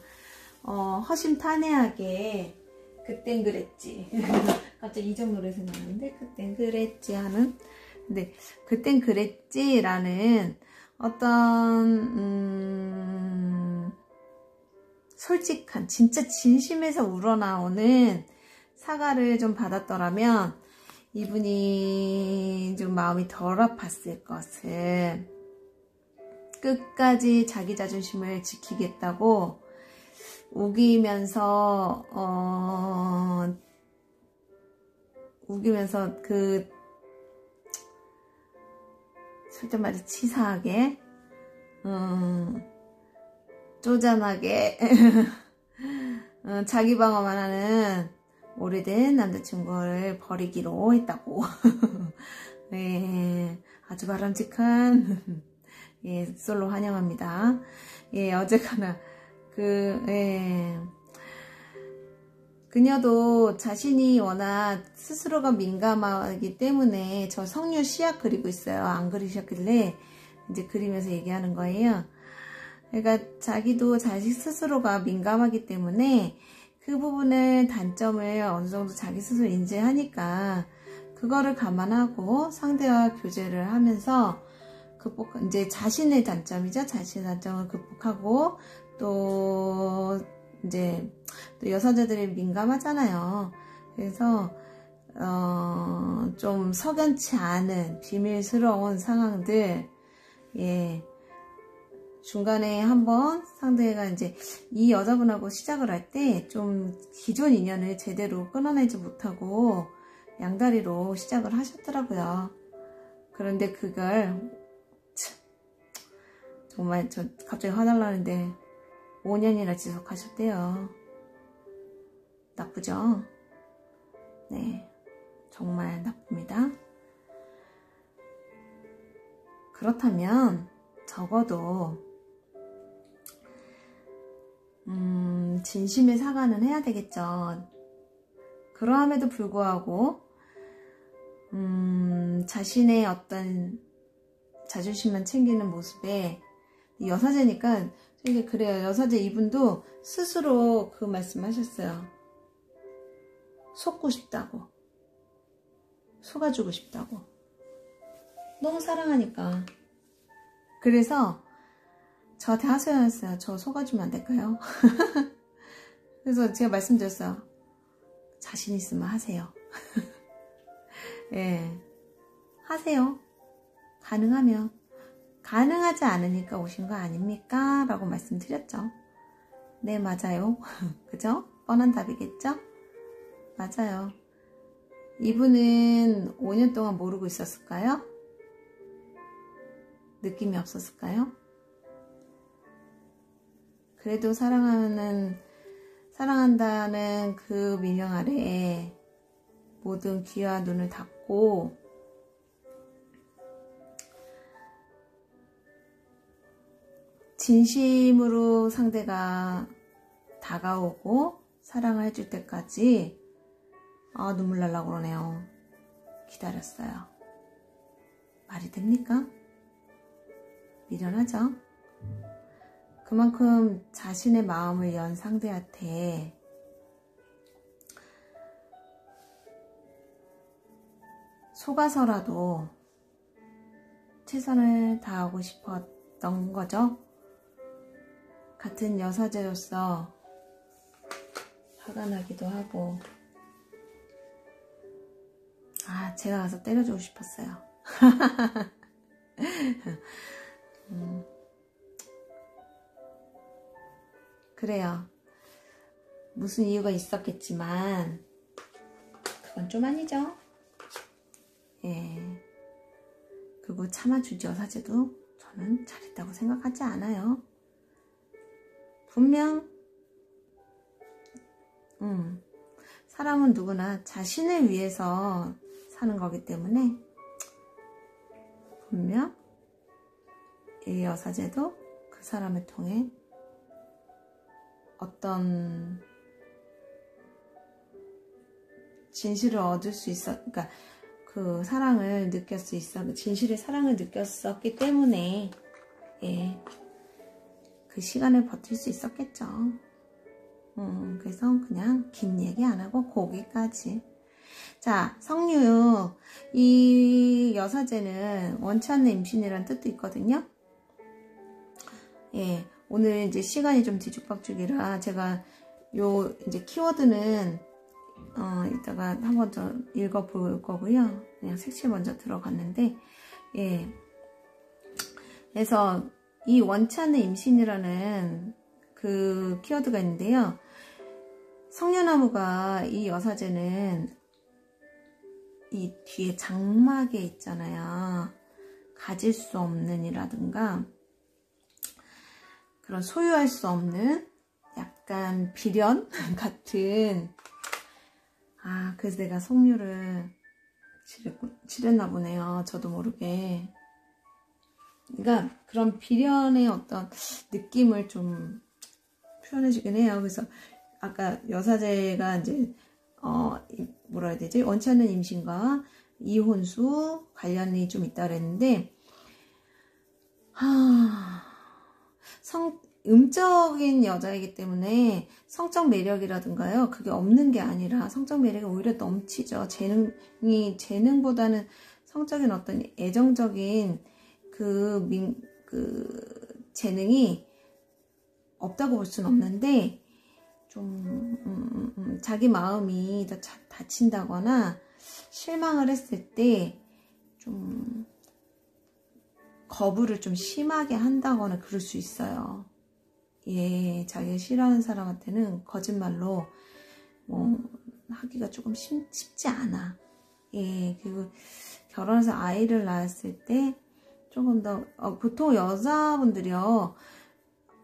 허심탄회하게 그땐 그랬지. 갑자기 이적 노래 생각나는데 그땐 그랬지 하는. 근데 그땐 그랬지 라는 어떤 솔직한 진짜 진심에서 우러나오는 사과를 좀 받았더라면 이분이 좀 마음이 덜 아팠을 것을 끝까지 자기 자존심을 지키겠다고 우기면서 그 솔직히 말해 치사하게 쪼잔하게 자기 방어만 하는 오래된 남자친구를 버리기로 했다고. 네, 아주 바람직한 예, 솔로 환영합니다. 예, 어쨌거나 그녀도 자신이 워낙 스스로가 민감하기 때문에 저 석류 시약 그리고 있어요. 안 그리셨길래 이제 그리면서 얘기하는 거예요. 그러니까 자기도 자식 스스로가 민감하기 때문에 그 부분을 단점을 어느 정도 자기 스스로 인지하니까 그거를 감안하고 상대와 교제를 하면서 이제 자신의 단점이죠. 자신의 단점을 극복하고 또 이제 또 여사들이 민감하잖아요. 그래서 좀 석연치 않은 비밀스러운 상황들 예. 중간에 한번 상대가 이제 이 여자분하고 시작을 할 때 좀 기존 인연을 제대로 끊어내지 못하고 양다리로 시작을 하셨더라고요. 그런데 그걸 정말 저 갑자기 화날라는데 5년이나 지속하셨대요. 나쁘죠? 네, 정말 나쁩니다. 그렇다면 적어도 진심의 사과는 해야 되겠죠. 그러함에도 불구하고 자신의 어떤 자존심만 챙기는 모습에 여사제니까 이게 그래요. 여사제 이분도 스스로 그 말씀하셨어요. 속고 싶다고, 속아주고 싶다고. 너무 사랑하니까. 그래서 저한테 하소연했어요. 저 속아주면 안 될까요? 그래서 제가 말씀드렸어요. 자신 있으면 하세요. 예, 하세요. 가능하면. 가능하지 않으니까 오신 거 아닙니까? 라고 말씀드렸죠. 네, 맞아요. 그죠? 뻔한 답이겠죠? 맞아요. 이분은 5년 동안 모르고 있었을까요? 느낌이 없었을까요? 그래도 사랑한다는 그 민영 아래에 모든 귀와 눈을 닫고 진심으로 상대가 다가오고 사랑을 해줄 때까지 눈물 날라고 그러네요. 기다렸어요. 말이 됩니까? 미련하죠? 그만큼 자신의 마음을 연 상대한테 속아서라도 최선을 다하고 있었던 거죠. 같은 여사제로서 화가 나기도 하고, 제가 가서 때려주고 싶었어요. 그래요. 무슨 이유가 있었겠지만 그건 좀 아니죠. 예. 그리고 참아주지 여사제도 저는 잘했다고 생각하지 않아요. 분명 사람은 누구나 자신을 위해서 사는 거기 때문에 분명 이 여사제도 그 사람을 통해 어떤 진실을 얻을 수 있어, 그러니까 그 사랑을 느낄 수 있어, 진실의 사랑을 느꼈었기 때문에 예, 그 시간을 버틸 수 있었겠죠. 그래서 그냥 긴 얘기 안 하고 거기까지. 자, 성유육. 이 여사제는 원치 않는 임신이라는 뜻도 있거든요. 예, 오늘 이제 시간이 좀 뒤죽박죽이라 제가 요 이제 키워드는 이따가 한번 더 읽어볼 거고요. 그냥 색칠 먼저 들어갔는데, 예. 그래서 이 원치 않는 임신이라는 그 키워드가 있는데요. 성녀나무가 이 여사제는 이 뒤에 장막에 있잖아요. 가질 수 없는 이라든가 그런 소유할 수 없는 약간 비련 같은, 그래서 내가 성류를 칠했나 보네요. 저도 모르게. 그러니까 그런 비련의 어떤 느낌을 좀 표현해주긴 해요. 그래서 아까 여사제가 이제 뭐라 해야 되지? 원치 않는 임신과 이혼수 관련이 좀 있다 그랬는데, 음적인 여자이기 때문에 성적 매력이라든가요, 그게 없는 게 아니라 성적 매력이 오히려 넘치죠. 재능보다는 성적인 어떤 애정적인 그 재능이 없다고 볼 수는 없는데, 좀 자기 마음이 더 다친다거나 실망을 했을 때 좀 거부를 좀 심하게 한다거나 그럴 수 있어요. 예, 자기가 싫어하는 사람한테는 거짓말로 뭐 하기가 조금 쉽지 않아. 예, 그리고 결혼해서 아이를 낳았을 때 조금 더 보통 여자분들이요,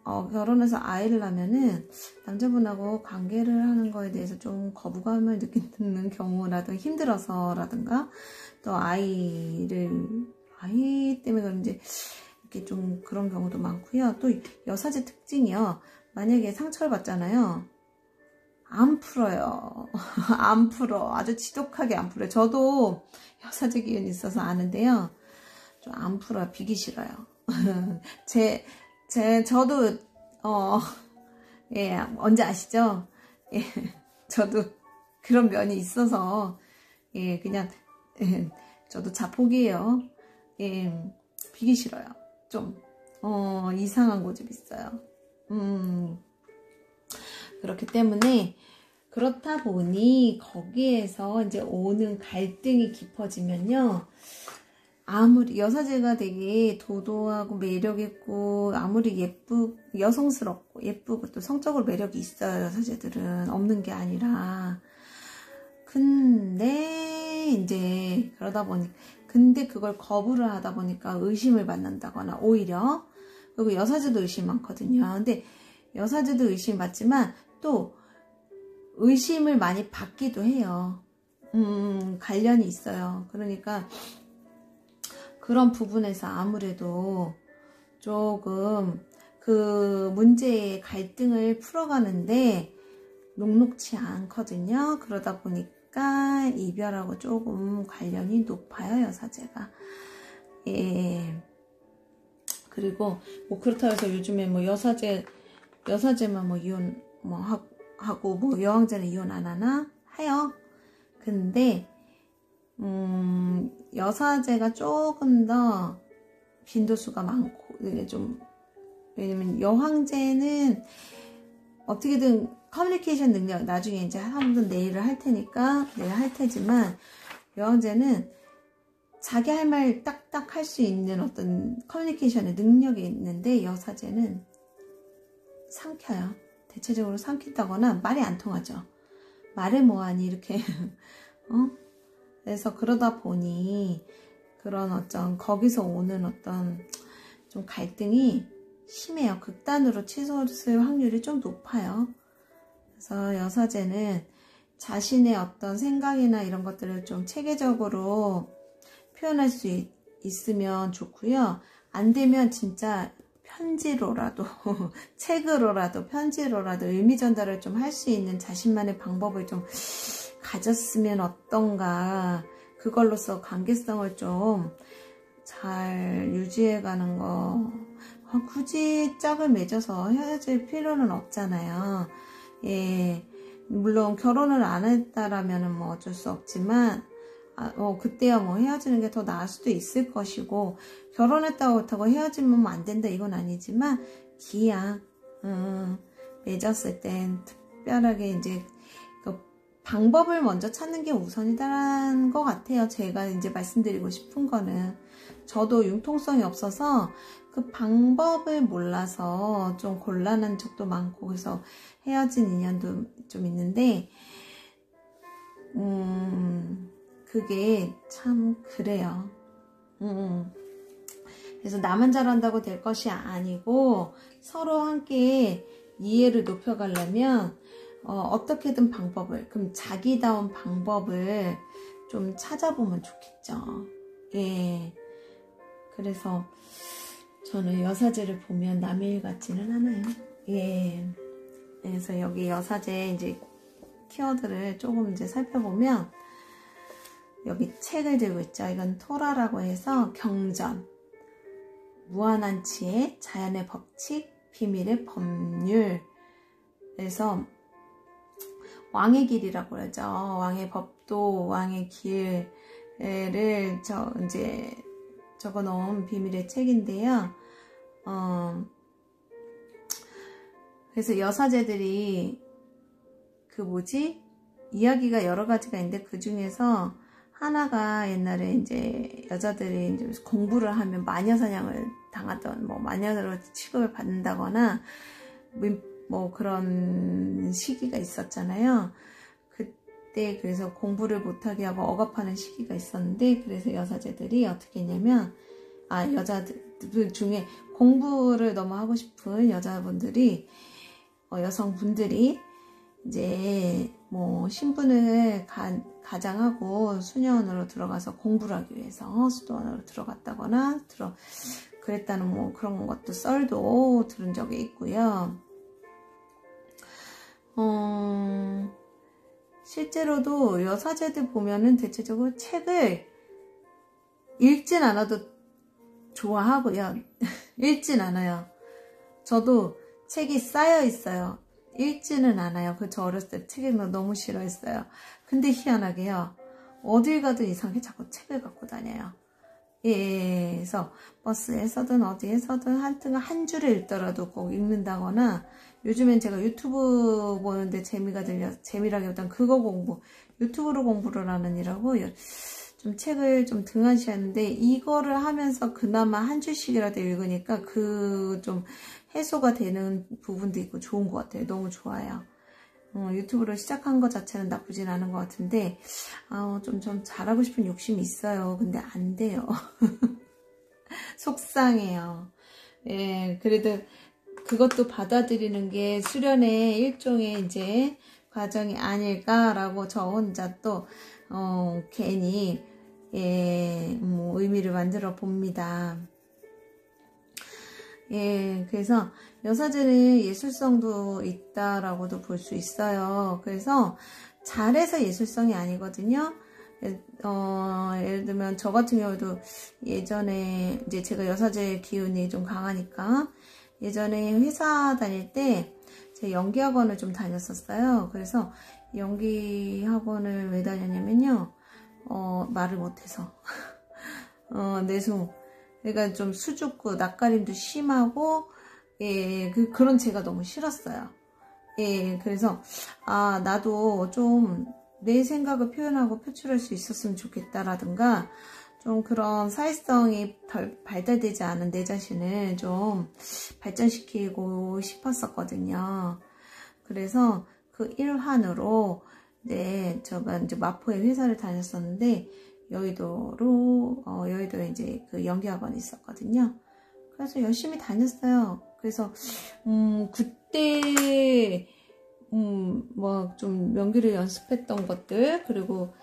결혼해서 아이를 낳으면은 남자분하고 관계를 하는 거에 대해서 좀 거부감을 느끼는 경우라든가 힘들어서라든가 또 아이 때문에 그런지 이렇게 좀 그런 경우도 많고요. 또 여사제 특징이요. 만약에 상처를 받잖아요. 안 풀어요. 안 풀어. 아주 지독하게 안 풀어요. 저도 여사제 기운이 있어서 아는데요. 좀 안 풀어요. 비기 싫어요. 저도, 예, 언제 아시죠? 예, 저도 그런 면이 있어서, 예, 그냥, 저도 자폭이에요. 예, 비기 싫어요. 좀, 이상한 고집이 있어요. 그렇기 때문에, 그렇다 보니, 거기에서 이제 오는 갈등이 깊어지면요, 아무리 여사제가 되게 도도하고 매력있고 아무리 여성스럽고 예쁘고 또 성적으로 매력이 있어요. 여사제들은 없는 게 아니라. 근데 이제 그러다 보니 근데 그걸 거부를 하다 보니까 의심을 받는다거나 오히려, 그리고 여사제도 의심 많거든요. 근데 여사제도 의심 받지만 또 의심을 많이 받기도 해요. 관련이 있어요. 그러니까 그런 부분에서 아무래도 조금 그 문제의 갈등을 풀어가는데 녹록치 않거든요. 그러다 보니까 이별하고 조금 관련이 높아요, 여사제가. 예. 그리고 뭐 그렇다고 해서 요즘에 뭐 여사제만 뭐 이혼 뭐 하고 뭐 여왕제는 이혼 안 하나 해요. 근데 여사제가 조금 더 빈도수가 많고, 이게 좀, 왜냐면 여황제는 어떻게든 커뮤니케이션 능력, 나중에 이제 한번 내일을 할 테니까, 내일 할 테지만, 여황제는 자기 할 말 딱딱 할 수 있는 어떤 커뮤니케이션의 능력이 있는데, 여사제는 삼켜요. 대체적으로 삼킨다거나 말이 안 통하죠. 말해 뭐하니, 이렇게. 그래서 그러다 보니, 그런 어떤, 거기서 오는 어떤 좀 갈등이 심해요. 극단으로 치솟을 확률이 좀 높아요. 그래서 여사제는 자신의 어떤 생각이나 이런 것들을 좀 체계적으로 표현할 수 있으면 좋고요. 안 되면 진짜 편지로라도 책으로라도 편지로라도 의미 전달을 좀 할 수 있는 자신만의 방법을 좀 가졌으면 어떤가. 그걸로써 관계성을 좀 잘 유지해가는 거. 굳이 짝을 맺어서 헤어질 필요는 없잖아요. 예, 물론 결혼을 안 했다라면 뭐 어쩔 수 없지만, 그때야 뭐 헤어지는 게 더 나을 수도 있을 것이고, 결혼했다고 그렇다고 헤어지면 안 된다 이건 아니지만, 기약, 맺었을 땐 특별하게 이제, 그 방법을 먼저 찾는 게 우선이다라는 것 같아요. 제가 이제 말씀드리고 싶은 거는. 저도 융통성이 없어서 그 방법을 몰라서 좀 곤란한 적도 많고, 그래서 헤어진 인연도 좀 있는데, 그게 참 그래요. 그래서 나만 잘한다고 될 것이 아니고 서로 함께 이해를 높여가려면 어떻게든 방법을, 그럼 자기다운 방법을 좀 찾아보면 좋겠죠. 예. 그래서 저는 여사제를 보면 남의 일 같지는 않아요. 예. 그래서 여기 여사제 이제 키워드를 조금 이제 살펴보면, 여기 책을 들고 있죠. 이건 토라라고 해서 경전, 무한한 지혜, 자연의 법칙, 비밀의 법률. 그래서 왕의 길이라고 그러죠. 왕의 법도, 왕의 길을 이제 적어 놓은 비밀의 책인데요. 그래서 여사제들이 이야기가 여러 가지가 있는데, 그 중에서 하나가 옛날에 이제 여자들이 이제 공부를 하면 마녀사냥을 당하던, 뭐 마녀로 취급을 받는다거나 뭐 그런 시기가 있었잖아요. 그때 그래서 공부를 못하게 하고 억압하는 시기가 있었는데, 그래서 여사제들이 어떻게 했냐면, 여자들 중에 공부를 너무 하고 싶은 여자분들이, 여성분들이 이제 뭐 신분을 가장하고 수녀원으로 들어가서 공부를 하기 위해서 수도원으로 들어갔다거나 그랬다는 뭐 그런 것도 썰도 들은 적이 있고요. 실제로도 여사제들 보면은 대체적으로 책을 읽진 않아도 좋아하고요. 읽진 않아요. 저도 책이 쌓여 있어요. 읽지는 않아요. 저 어렸을 때 책 읽는 거 너무 싫어했어요. 근데 희한하게요, 어딜 가도 이상하게 자꾸 책을 갖고 다녀요. 예, 그래서 버스에서든 어디에서든 하여튼 한 줄을 읽더라도 꼭 읽는다거나, 요즘엔 제가 유튜브 보는데 재미라기보단 유튜브로 공부를 하느니라고 좀 책을 좀 등한시하는데, 이거를 하면서 그나마 한 줄씩이라도 읽으니까 좀 해소가 되는 부분도 있고 좋은 것 같아요. 너무 좋아요. 유튜브를 시작한 것 자체는 나쁘진 않은 것 같은데, 좀 잘하고 싶은 욕심이 있어요. 근데 안 돼요. 속상해요. 예, 그래도 그것도 받아들이는 게 수련의 일종의 이제 과정이 아닐까라고 저 혼자 또, 괜히, 뭐 의미를 만들어 봅니다. 예, 그래서 여사제는 예술성도 있다라고도 볼 수 있어요. 그래서 잘해서 예술성이 아니거든요. 예를 들면 저 같은 경우도 예전에 이제 제가 여사제 기운이 좀 강하니까 예전에 회사 다닐 때 제가 연기학원을 좀 다녔었어요. 그래서 연기학원을 왜 다녔냐면요, 말을 못해서 내숭. 그러니까 좀 수줍고 낯가림도 심하고, 예, 그런 제가 너무 싫었어요. 예, 그래서, 아, 나도 좀 내 생각을 표현하고 표출할 수 있었으면 좋겠다라든가, 좀 그런 사회성이 발달되지 않은 내 자신을 좀 발전시키고 싶었었거든요. 그래서 그 일환으로, 네, 제가 이제 마포에 회사를 다녔었는데, 여의도에 이제 그 연기학원이 있었거든요. 그래서 열심히 다녔어요. 그래서, 그때, 뭐, 좀 연기를 연습했던 것들, 그리고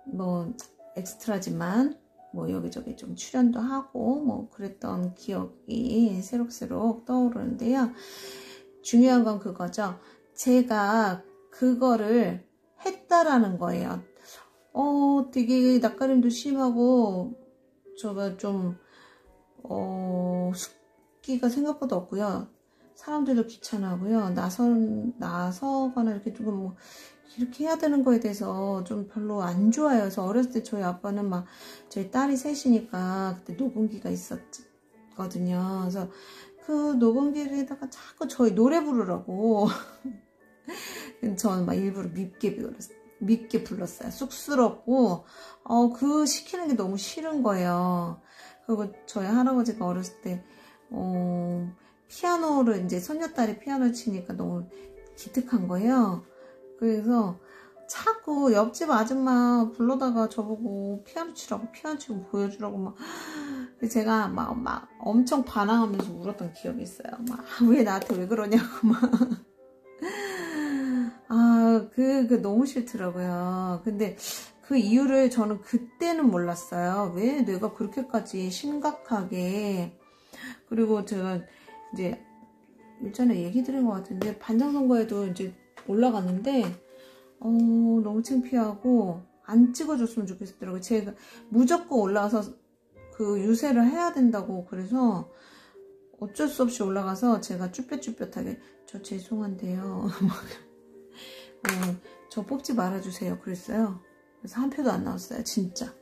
뭐, 엑스트라지만, 뭐, 여기저기 좀 출연도 하고, 뭐, 그랬던 기억이 새록새록 떠오르는데요. 중요한 건 그거죠. 제가 그거를 했다라는 거예요. 되게 낯가림도 심하고, 저가 좀, 숙기가 생각보다 없고요. 사람들도 귀찮아하고요. 나서거나 이렇게 조금 뭐, 이렇게 해야 되는 거에 대해서 좀 별로 안 좋아요. 그래서 어렸을 때 저희 아빠는 막, 저희 딸이 셋이니까 그때 녹음기가 있었거든요. 그래서 그 녹음기에다가 자꾸 저희 노래 부르라고. 저는 막 일부러 밉게 불렀어요. 쑥스럽고, 그 시키는 게 너무 싫은 거예요. 그리고 저희 할아버지가 어렸을 때, 피아노를, 이제 손녀딸이 피아노를 치니까 너무 기특한 거예요. 그래서 자꾸 옆집 아줌마 불러다가 저보고 피아노 치라고, 피아노 치고 보여주라고 막, 제가 막 엄청 반항하면서 울었던 기억이 있어요. 막, 왜 나한테 왜 그러냐고 막. 너무 싫더라고요. 근데 그 이유를 저는 그때는 몰랐어요. 왜 내가 그렇게까지 심각하게. 그리고 제가 이제 일전에 얘기 드린 것 같은데, 반장선거에도 이제 올라갔는데, 너무 창피하고, 안 찍어줬으면 좋겠더라고요. 제가 무조건 올라가서 그 유세를 해야 된다고, 그래서 어쩔 수 없이 올라가서 제가 쭈뼛쭈뼛하게, 저 죄송한데요. 저 뽑지 말아주세요. 그랬어요. 그래서 한 표도 안 나왔어요. 진짜.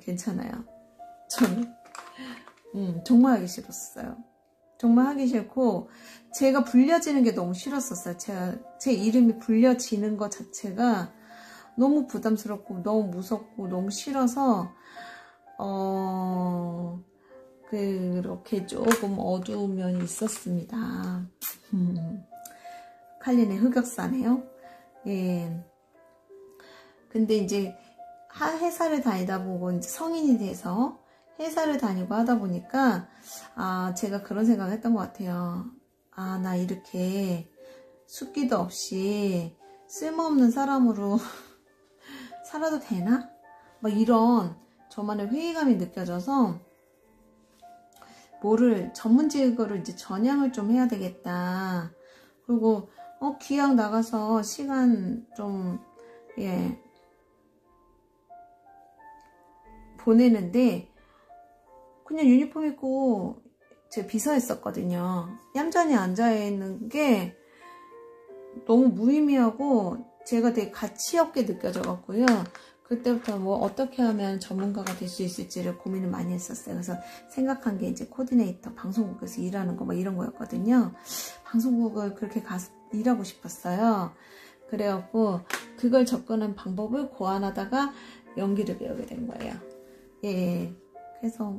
괜찮아요. 저는 정말 하기 싫었어요. 정말 하기 싫고, 제가 불려지는 게 너무 싫었었어요. 제 이름이 불려지는 것 자체가 너무 부담스럽고 너무 무섭고 너무 싫어서 그렇게 조금 어두운 면이 있었습니다. 칼린의 흑역사네요. 예. 근데 이제 회사를 다니다 보고 이제 성인이 돼서 회사를 다니고 하다 보니까 제가 그런 생각을 했던 것 같아요. 나 이렇게 숙기도 없이 쓸모없는 사람으로 살아도 되나? 막 이런 저만의 회의감이 느껴져서 전문직으로 이제 전향을 좀 해야 되겠다. 그리고 기왕 나가서 시간 좀 보내는데 그냥 유니폼 입고 제가 비서했었거든요. 얌전히 앉아있는 게 너무 무의미하고 제가 되게 가치 없게 느껴져갖고요. 그때부터 뭐 어떻게 하면 전문가가 될 수 있을지를 고민을 많이 했었어요. 그래서 생각한 게 이제 코디네이터, 방송국에서 일하는 거 뭐 이런 거였거든요. 방송국을 그렇게 가서 일하고 싶었어요. 그래갖고 그걸 접근한 방법을 고안하다가 연기를 배우게 된 거예요. 예, 그래서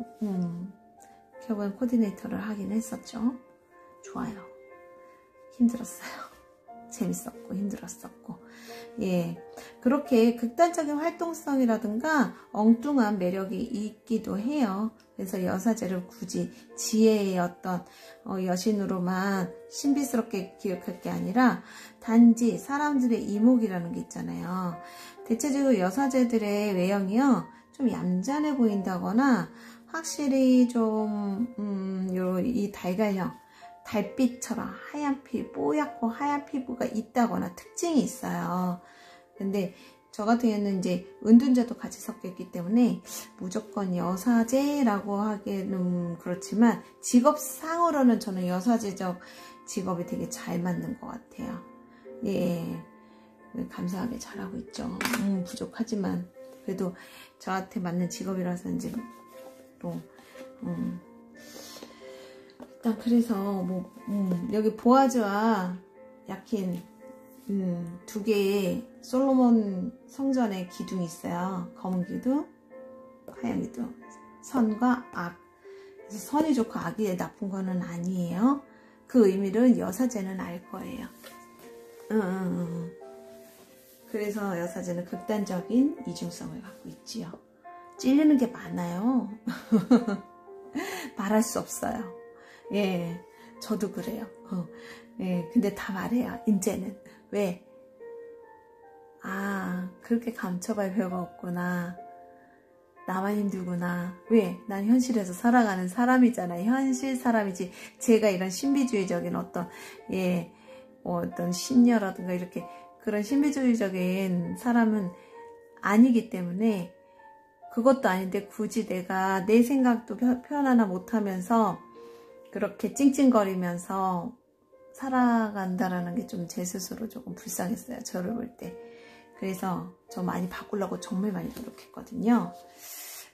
결국엔 코디네이터를 하긴 했었죠. 좋아요. 힘들었어요. 재밌었고 힘들었었고. 예, 그렇게 극단적인 활동성이라든가 엉뚱한 매력이 있기도 해요. 그래서 여사제를 굳이 지혜의 어떤 여신으로만 신비스럽게 기억할 게 아니라 단지 사람들의 이목이라는 게 있잖아요. 대체적으로 여사제들의 외형이요, 좀 얌전해 보인다거나 확실히 좀 이 달걀형, 달빛처럼 뽀얗고 하얀 피부가 있다거나 특징이 있어요. 근데 저 같은 경우는 이제 은둔자도 같이 섞여 있기 때문에 무조건 여사제라고 하기는 그렇지만 직업상으로는 저는 여사제적 직업이 되게 잘 맞는 것 같아요. 예, 감사하게 잘하고 있죠. 부족하지만 그래도 저한테 맞는 직업이라서인지 또 일단 그래서 뭐 여기 보아즈와 야킨 두 개의 솔로몬 성전의 기둥이 있어요. 검은 기둥, 하얀 기둥, 선과 악. 그래서 선이 좋고 악이 나쁜 거는 아니에요. 그 의미를 여사제는 알 거예요. 그래서 여사제는 극단적인 이중성을 갖고 있지요. 찔리는 게 많아요. 말할 수 없어요. 예, 저도 그래요. 예, 근데 다 말해요. 이제는. 왜? 아, 그렇게 감춰볼 필요가 없구나. 나만 힘들구나. 왜? 난 현실에서 살아가는 사람이잖아요. 현실 사람이지. 제가 이런 신비주의적인 어떤, 예, 어떤 신녀라든가 이렇게 그런 신비주의적인 사람은 아니기 때문에 그것도 아닌데 굳이 내가 내 생각도 표현 하나 못하면서 그렇게 찡찡거리면서 살아간다라는 게 좀 제 스스로 조금 불쌍했어요. 저를 볼 때. 그래서 저 많이 바꾸려고 정말 많이 노력했거든요.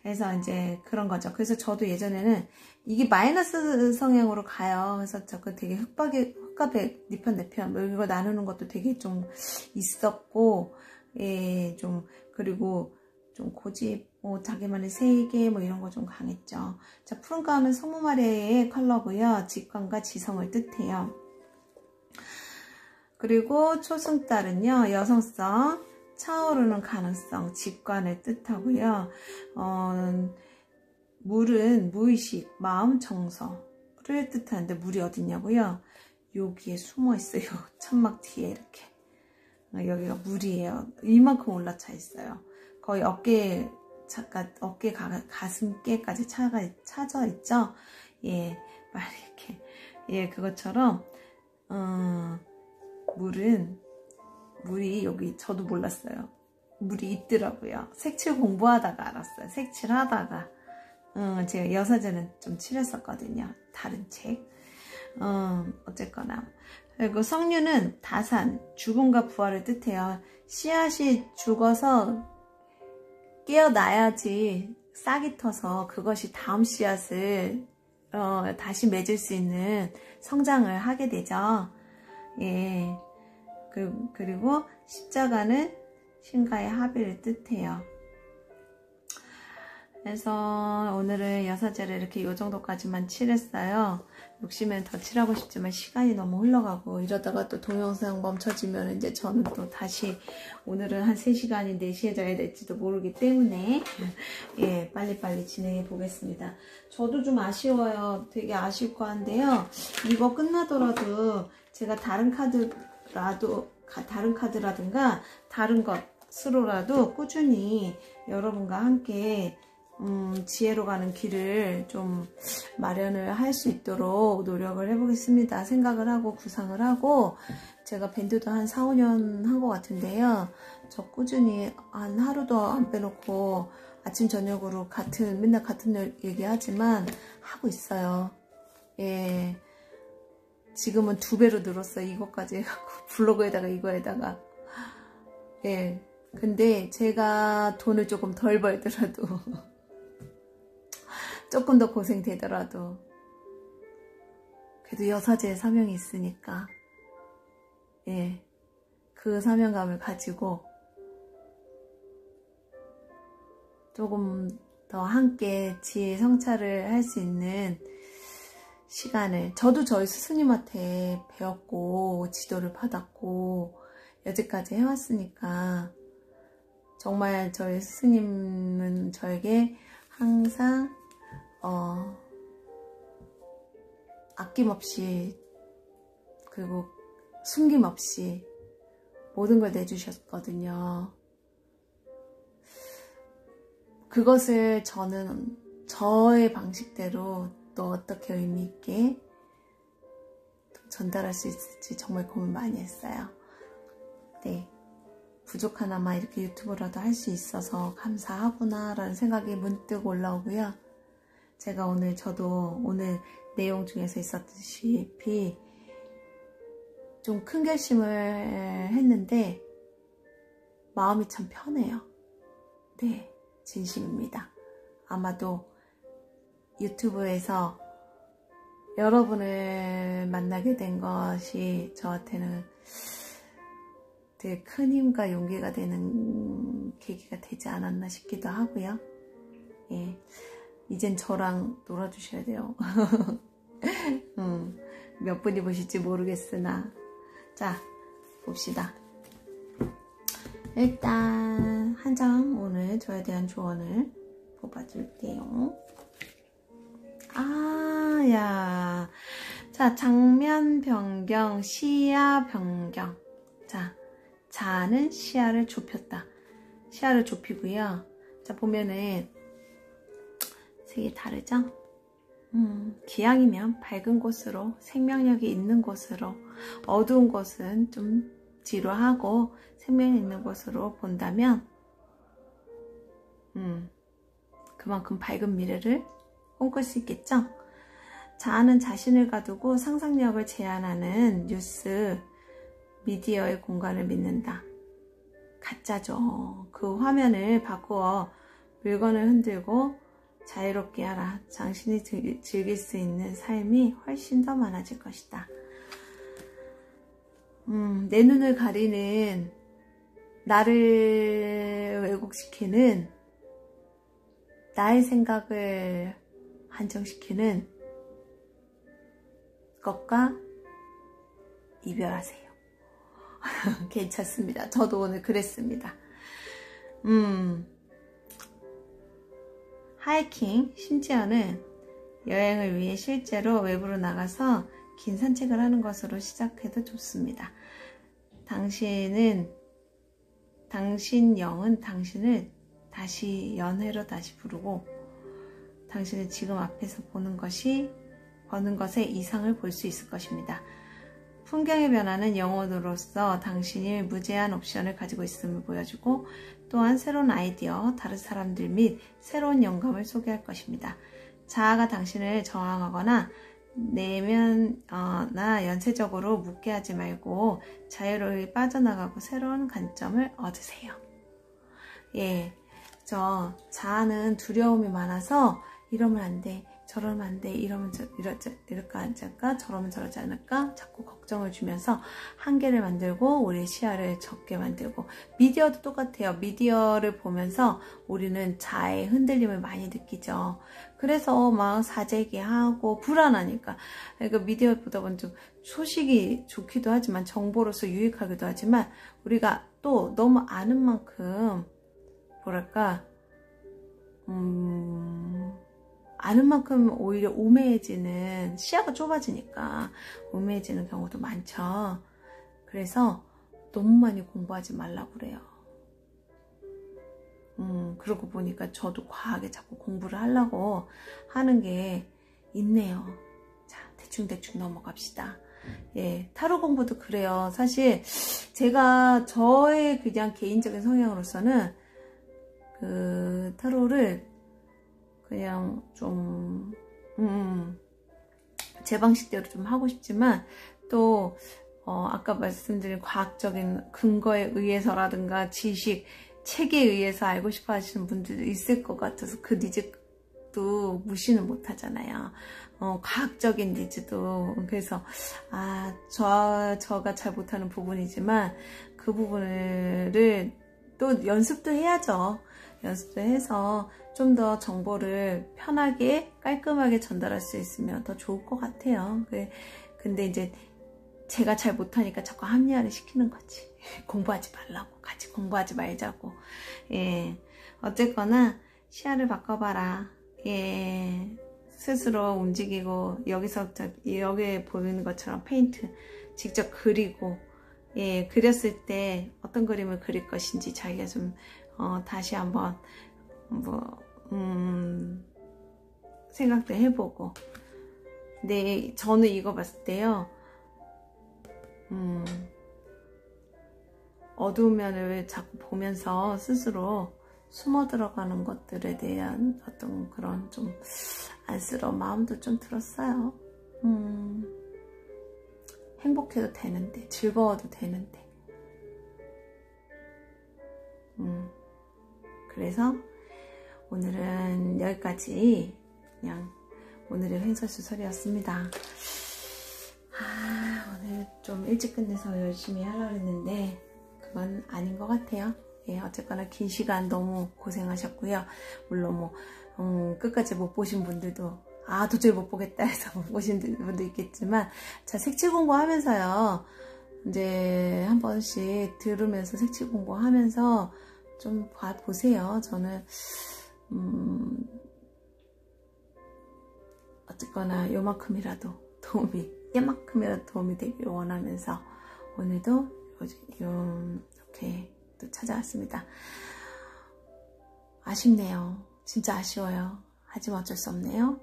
그래서 이제 그런 거죠. 그래서 저도 예전에는 이게 마이너스 성향으로 가요. 그래서 저거 되게 흑갑에 니편 내편 뭐 이거 나누는 것도 되게 좀 있었고, 예, 좀 그리고 좀 고집, 뭐 자기만의 세계 뭐 이런 거 좀 강했죠. 자, 푸른감은 성모마리아의 컬러고요. 직관과 지성을 뜻해요. 그리고 초승달은요, 여성성, 차오르는 가능성, 직관을 뜻하고요. 물은 무의식, 마음 정서를 뜻하는데 물이 어딨냐고요? 여기에 숨어 있어요. 천막 뒤에 이렇게. 여기가 물이에요. 이만큼 올라차 있어요. 거의 어깨, 잠깐 어깨 가슴께까지 차져 있죠. 예, 막 이렇게, 예, 그것처럼 물이 여기 저도 몰랐어요. 물이 있더라고요. 색칠 공부하다가 알았어요. 색칠하다가 제가 여사제는 좀 칠했었거든요. 다른 책. 어쨌거나. 그리고 성류는 다산, 죽음과 부활을 뜻해요. 씨앗이 죽어서 깨어나야지 싹이 터서 그것이 다음 씨앗을 다시 맺을 수 있는 성장을 하게 되죠. 예. 그리고 십자가는 신과의 합의를 뜻해요. 그래서 오늘은 여사제를 이렇게 이 정도까지만 칠했어요. 욕심은 더 칠하고 싶지만 시간이 너무 흘러가고 이러다가 또 동영상 멈춰지면 이제 저는 또 다시 오늘은 한 3시간이 4시에 자야 될지도 모르기 때문에 예, 빨리빨리 진행해 보겠습니다. 저도 좀 아쉬워요. 되게 아쉬울 거 한데요. 이거 끝나더라도 제가 다른 카드라든가 다른 것으로라도 꾸준히 여러분과 함께 지혜로 가는 길을 좀 마련을 할 수 있도록 노력을 해보겠습니다. 생각을 하고 구상을 하고 제가 밴드도 한 4, 5년 한 것 같은데요. 저 꾸준히 한 하루도 안 빼놓고 아침 저녁으로 맨날 같은 얘기하지만 하고 있어요. 예. 지금은 2배로 늘었어요. 이것까지 해갖고 블로그에다가 이거에다가. 예. 근데 제가 돈을 조금 덜 벌더라도 조금 더 고생되더라도 그래도 여사제의 사명이 있으니까 예, 그 사명감을 가지고 조금 더 함께 지혜 성찰을 할 수 있는 시간을 저도 저희 스승님한테 배웠고 지도를 받았고 여지까지 해왔으니까 정말 저희 스승님은 저에게 항상 아낌없이 그리고 숨김없이 모든 걸 내주셨거든요. 그것을 저는 저의 방식대로 또 어떻게 의미 있게 전달할 수 있을지 정말 고민 많이 했어요. 네, 부족하나마 이렇게 유튜브라도 할 수 있어서 감사하구나 라는 생각이 문득 올라오고요. 제가 저도 오늘 내용 중에서 있었다시피 좀 큰 결심을 했는데 마음이 참 편해요. 네, 진심입니다. 아마도 유튜브에서 여러분을 만나게 된 것이 저한테는 되게 큰 힘과 용기가 되는 계기가 되지 않았나 싶기도 하고요. 예, 이젠 저랑 놀아주셔야 돼요. 몇 분이 보실지 모르겠으나. 자, 봅시다. 일단 한 장 오늘 저에 대한 조언을 뽑아줄게요. 야. 자, 장면 변경, 시야 변경. 자, 자아는 시야를 좁혔다. 시야를 좁히고요. 자, 보면은 색이 다르죠? 기왕이면 밝은 곳으로, 생명력이 있는 곳으로, 어두운 곳은 좀 뒤로 하고 생명이 있는 곳으로 본다면 그만큼 밝은 미래를 꿈꿀 수 있겠죠? 자아는 자신을 가두고 상상력을 제한하는 뉴스, 미디어의 공간을 믿는다. 가짜죠. 그 화면을 바꾸어 물건을 흔들고 자유롭게 하라. 당신이 즐길 수 있는 삶이 훨씬 더 많아질 것이다. 내 눈을 가리는, 나를 왜곡시키는, 나의 생각을 한정시키는 것과 이별하세요. 괜찮습니다. 저도 오늘 그랬습니다. 하이킹, 심지어는 여행을 위해 실제로 외부로 나가서 긴 산책을 하는 것으로 시작해도 좋습니다. 당신 영은 당신을 다시 연회로 다시 부르고 당신은 지금 앞에서 보는 것의 이상을 볼 수 있을 것입니다. 풍경의 변화는 영혼으로서 당신이 무제한 옵션을 가지고 있음을 보여주고 또한 새로운 아이디어, 다른 사람들 및 새로운 영감을 소개할 것입니다. 자아가 당신을 저항하거나 내면나 연쇄적으로 묻게 하지 말고 자유로이 빠져나가고 새로운 관점을 얻으세요. 예, 자아는 두려움이 많아서 이러면 안 돼, 저러면 안 돼, 이러면 이럴까 안 될까, 저러면 저러지 않을까 자꾸 걱정을 주면서 한계를 만들고 우리의 시야를 적게 만들고, 미디어도 똑같아요. 미디어를 보면서 우리는 자아의 흔들림을 많이 느끼죠. 그래서 막 사재기하고 불안하니까. 그러니까 미디어 보다 보면 좀 소식이 좋기도 하지만 정보로서 유익하기도 하지만 우리가 또 너무 아는 만큼 뭐랄까 아는 만큼 오히려 우매해지는, 시야가 좁아지니까 우매해지는 경우도 많죠. 그래서 너무 많이 공부하지 말라고 그래요. 그러고 보니까 저도 과하게 자꾸 공부를 하려고 하는 게 있네요. 자, 대충 넘어갑시다. 예, 타로 공부도 그래요. 사실 제가 저의 그냥 개인적인 성향으로서는 그 타로를 그냥 좀 제 방식대로 좀 하고 싶지만 또 아까 말씀드린 과학적인 근거에 의해서라든가 지식, 책에 의해서 알고 싶어 하시는 분들도 있을 것 같아서 그 니즈도 무시는 못 하잖아요. 과학적인 니즈도. 그래서 저가 잘 못하는 부분이지만 그 부분을 또 연습도 해야죠. 연습도 해서 좀 더 정보를 편하게 깔끔하게 전달할 수 있으면 더 좋을 것 같아요. 근데 이제 제가 잘 못하니까 자꾸 합리화를 시키는 거지. 공부하지 말라고, 같이 공부하지 말자고. 예, 어쨌거나 시야를 바꿔봐라. 예, 스스로 움직이고 여기에 보이는 것처럼 페인트 직접 그리고, 예, 그렸을 때 어떤 그림을 그릴 것인지 자기가 좀 다시 한번 생각도 해보고. 근데 저는 이거 봤을 때요, 어두운 면을 자꾸 보면서 스스로 숨어 들어가는 것들에 대한 어떤 그런 좀 안쓰러운 마음도 좀 들었어요. 행복해도 되는데, 즐거워도 되는데. 그래서 오늘은 여기까지 그냥 오늘의 횡설수설이었습니다. 오늘 좀 일찍 끝내서 열심히 하려고 했는데 그건 아닌 것 같아요. 예, 어쨌거나 긴 시간 너무 고생하셨고요. 물론 뭐 끝까지 못 보신 분들도 도저히 못 보겠다 해서 못 보신 분도 있겠지만, 자, 색칠 공부하면서요, 이제 한 번씩 들으면서 색칠 공부하면서 좀 보세요. 저는 어쨌거나 요만큼이라도 도움이 되길 원하면서 오늘도 이렇게 또 찾아왔습니다. 아쉽네요. 진짜 아쉬워요. 하지만 어쩔 수 없네요.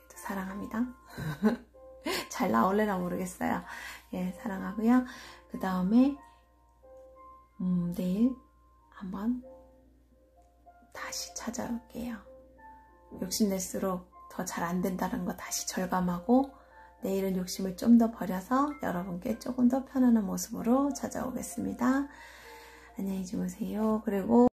그래도 사랑합니다. 잘 나올래나 모르겠어요. 예, 사랑하고요. 그 다음에 내일 한번 다시 찾아올게요. 욕심낼수록 더 잘 안된다는 거 다시 절감하고, 내일은 욕심을 좀 더 버려서 여러분께 조금 더 편안한 모습으로 찾아오겠습니다. 안녕히 주무세요. 그리고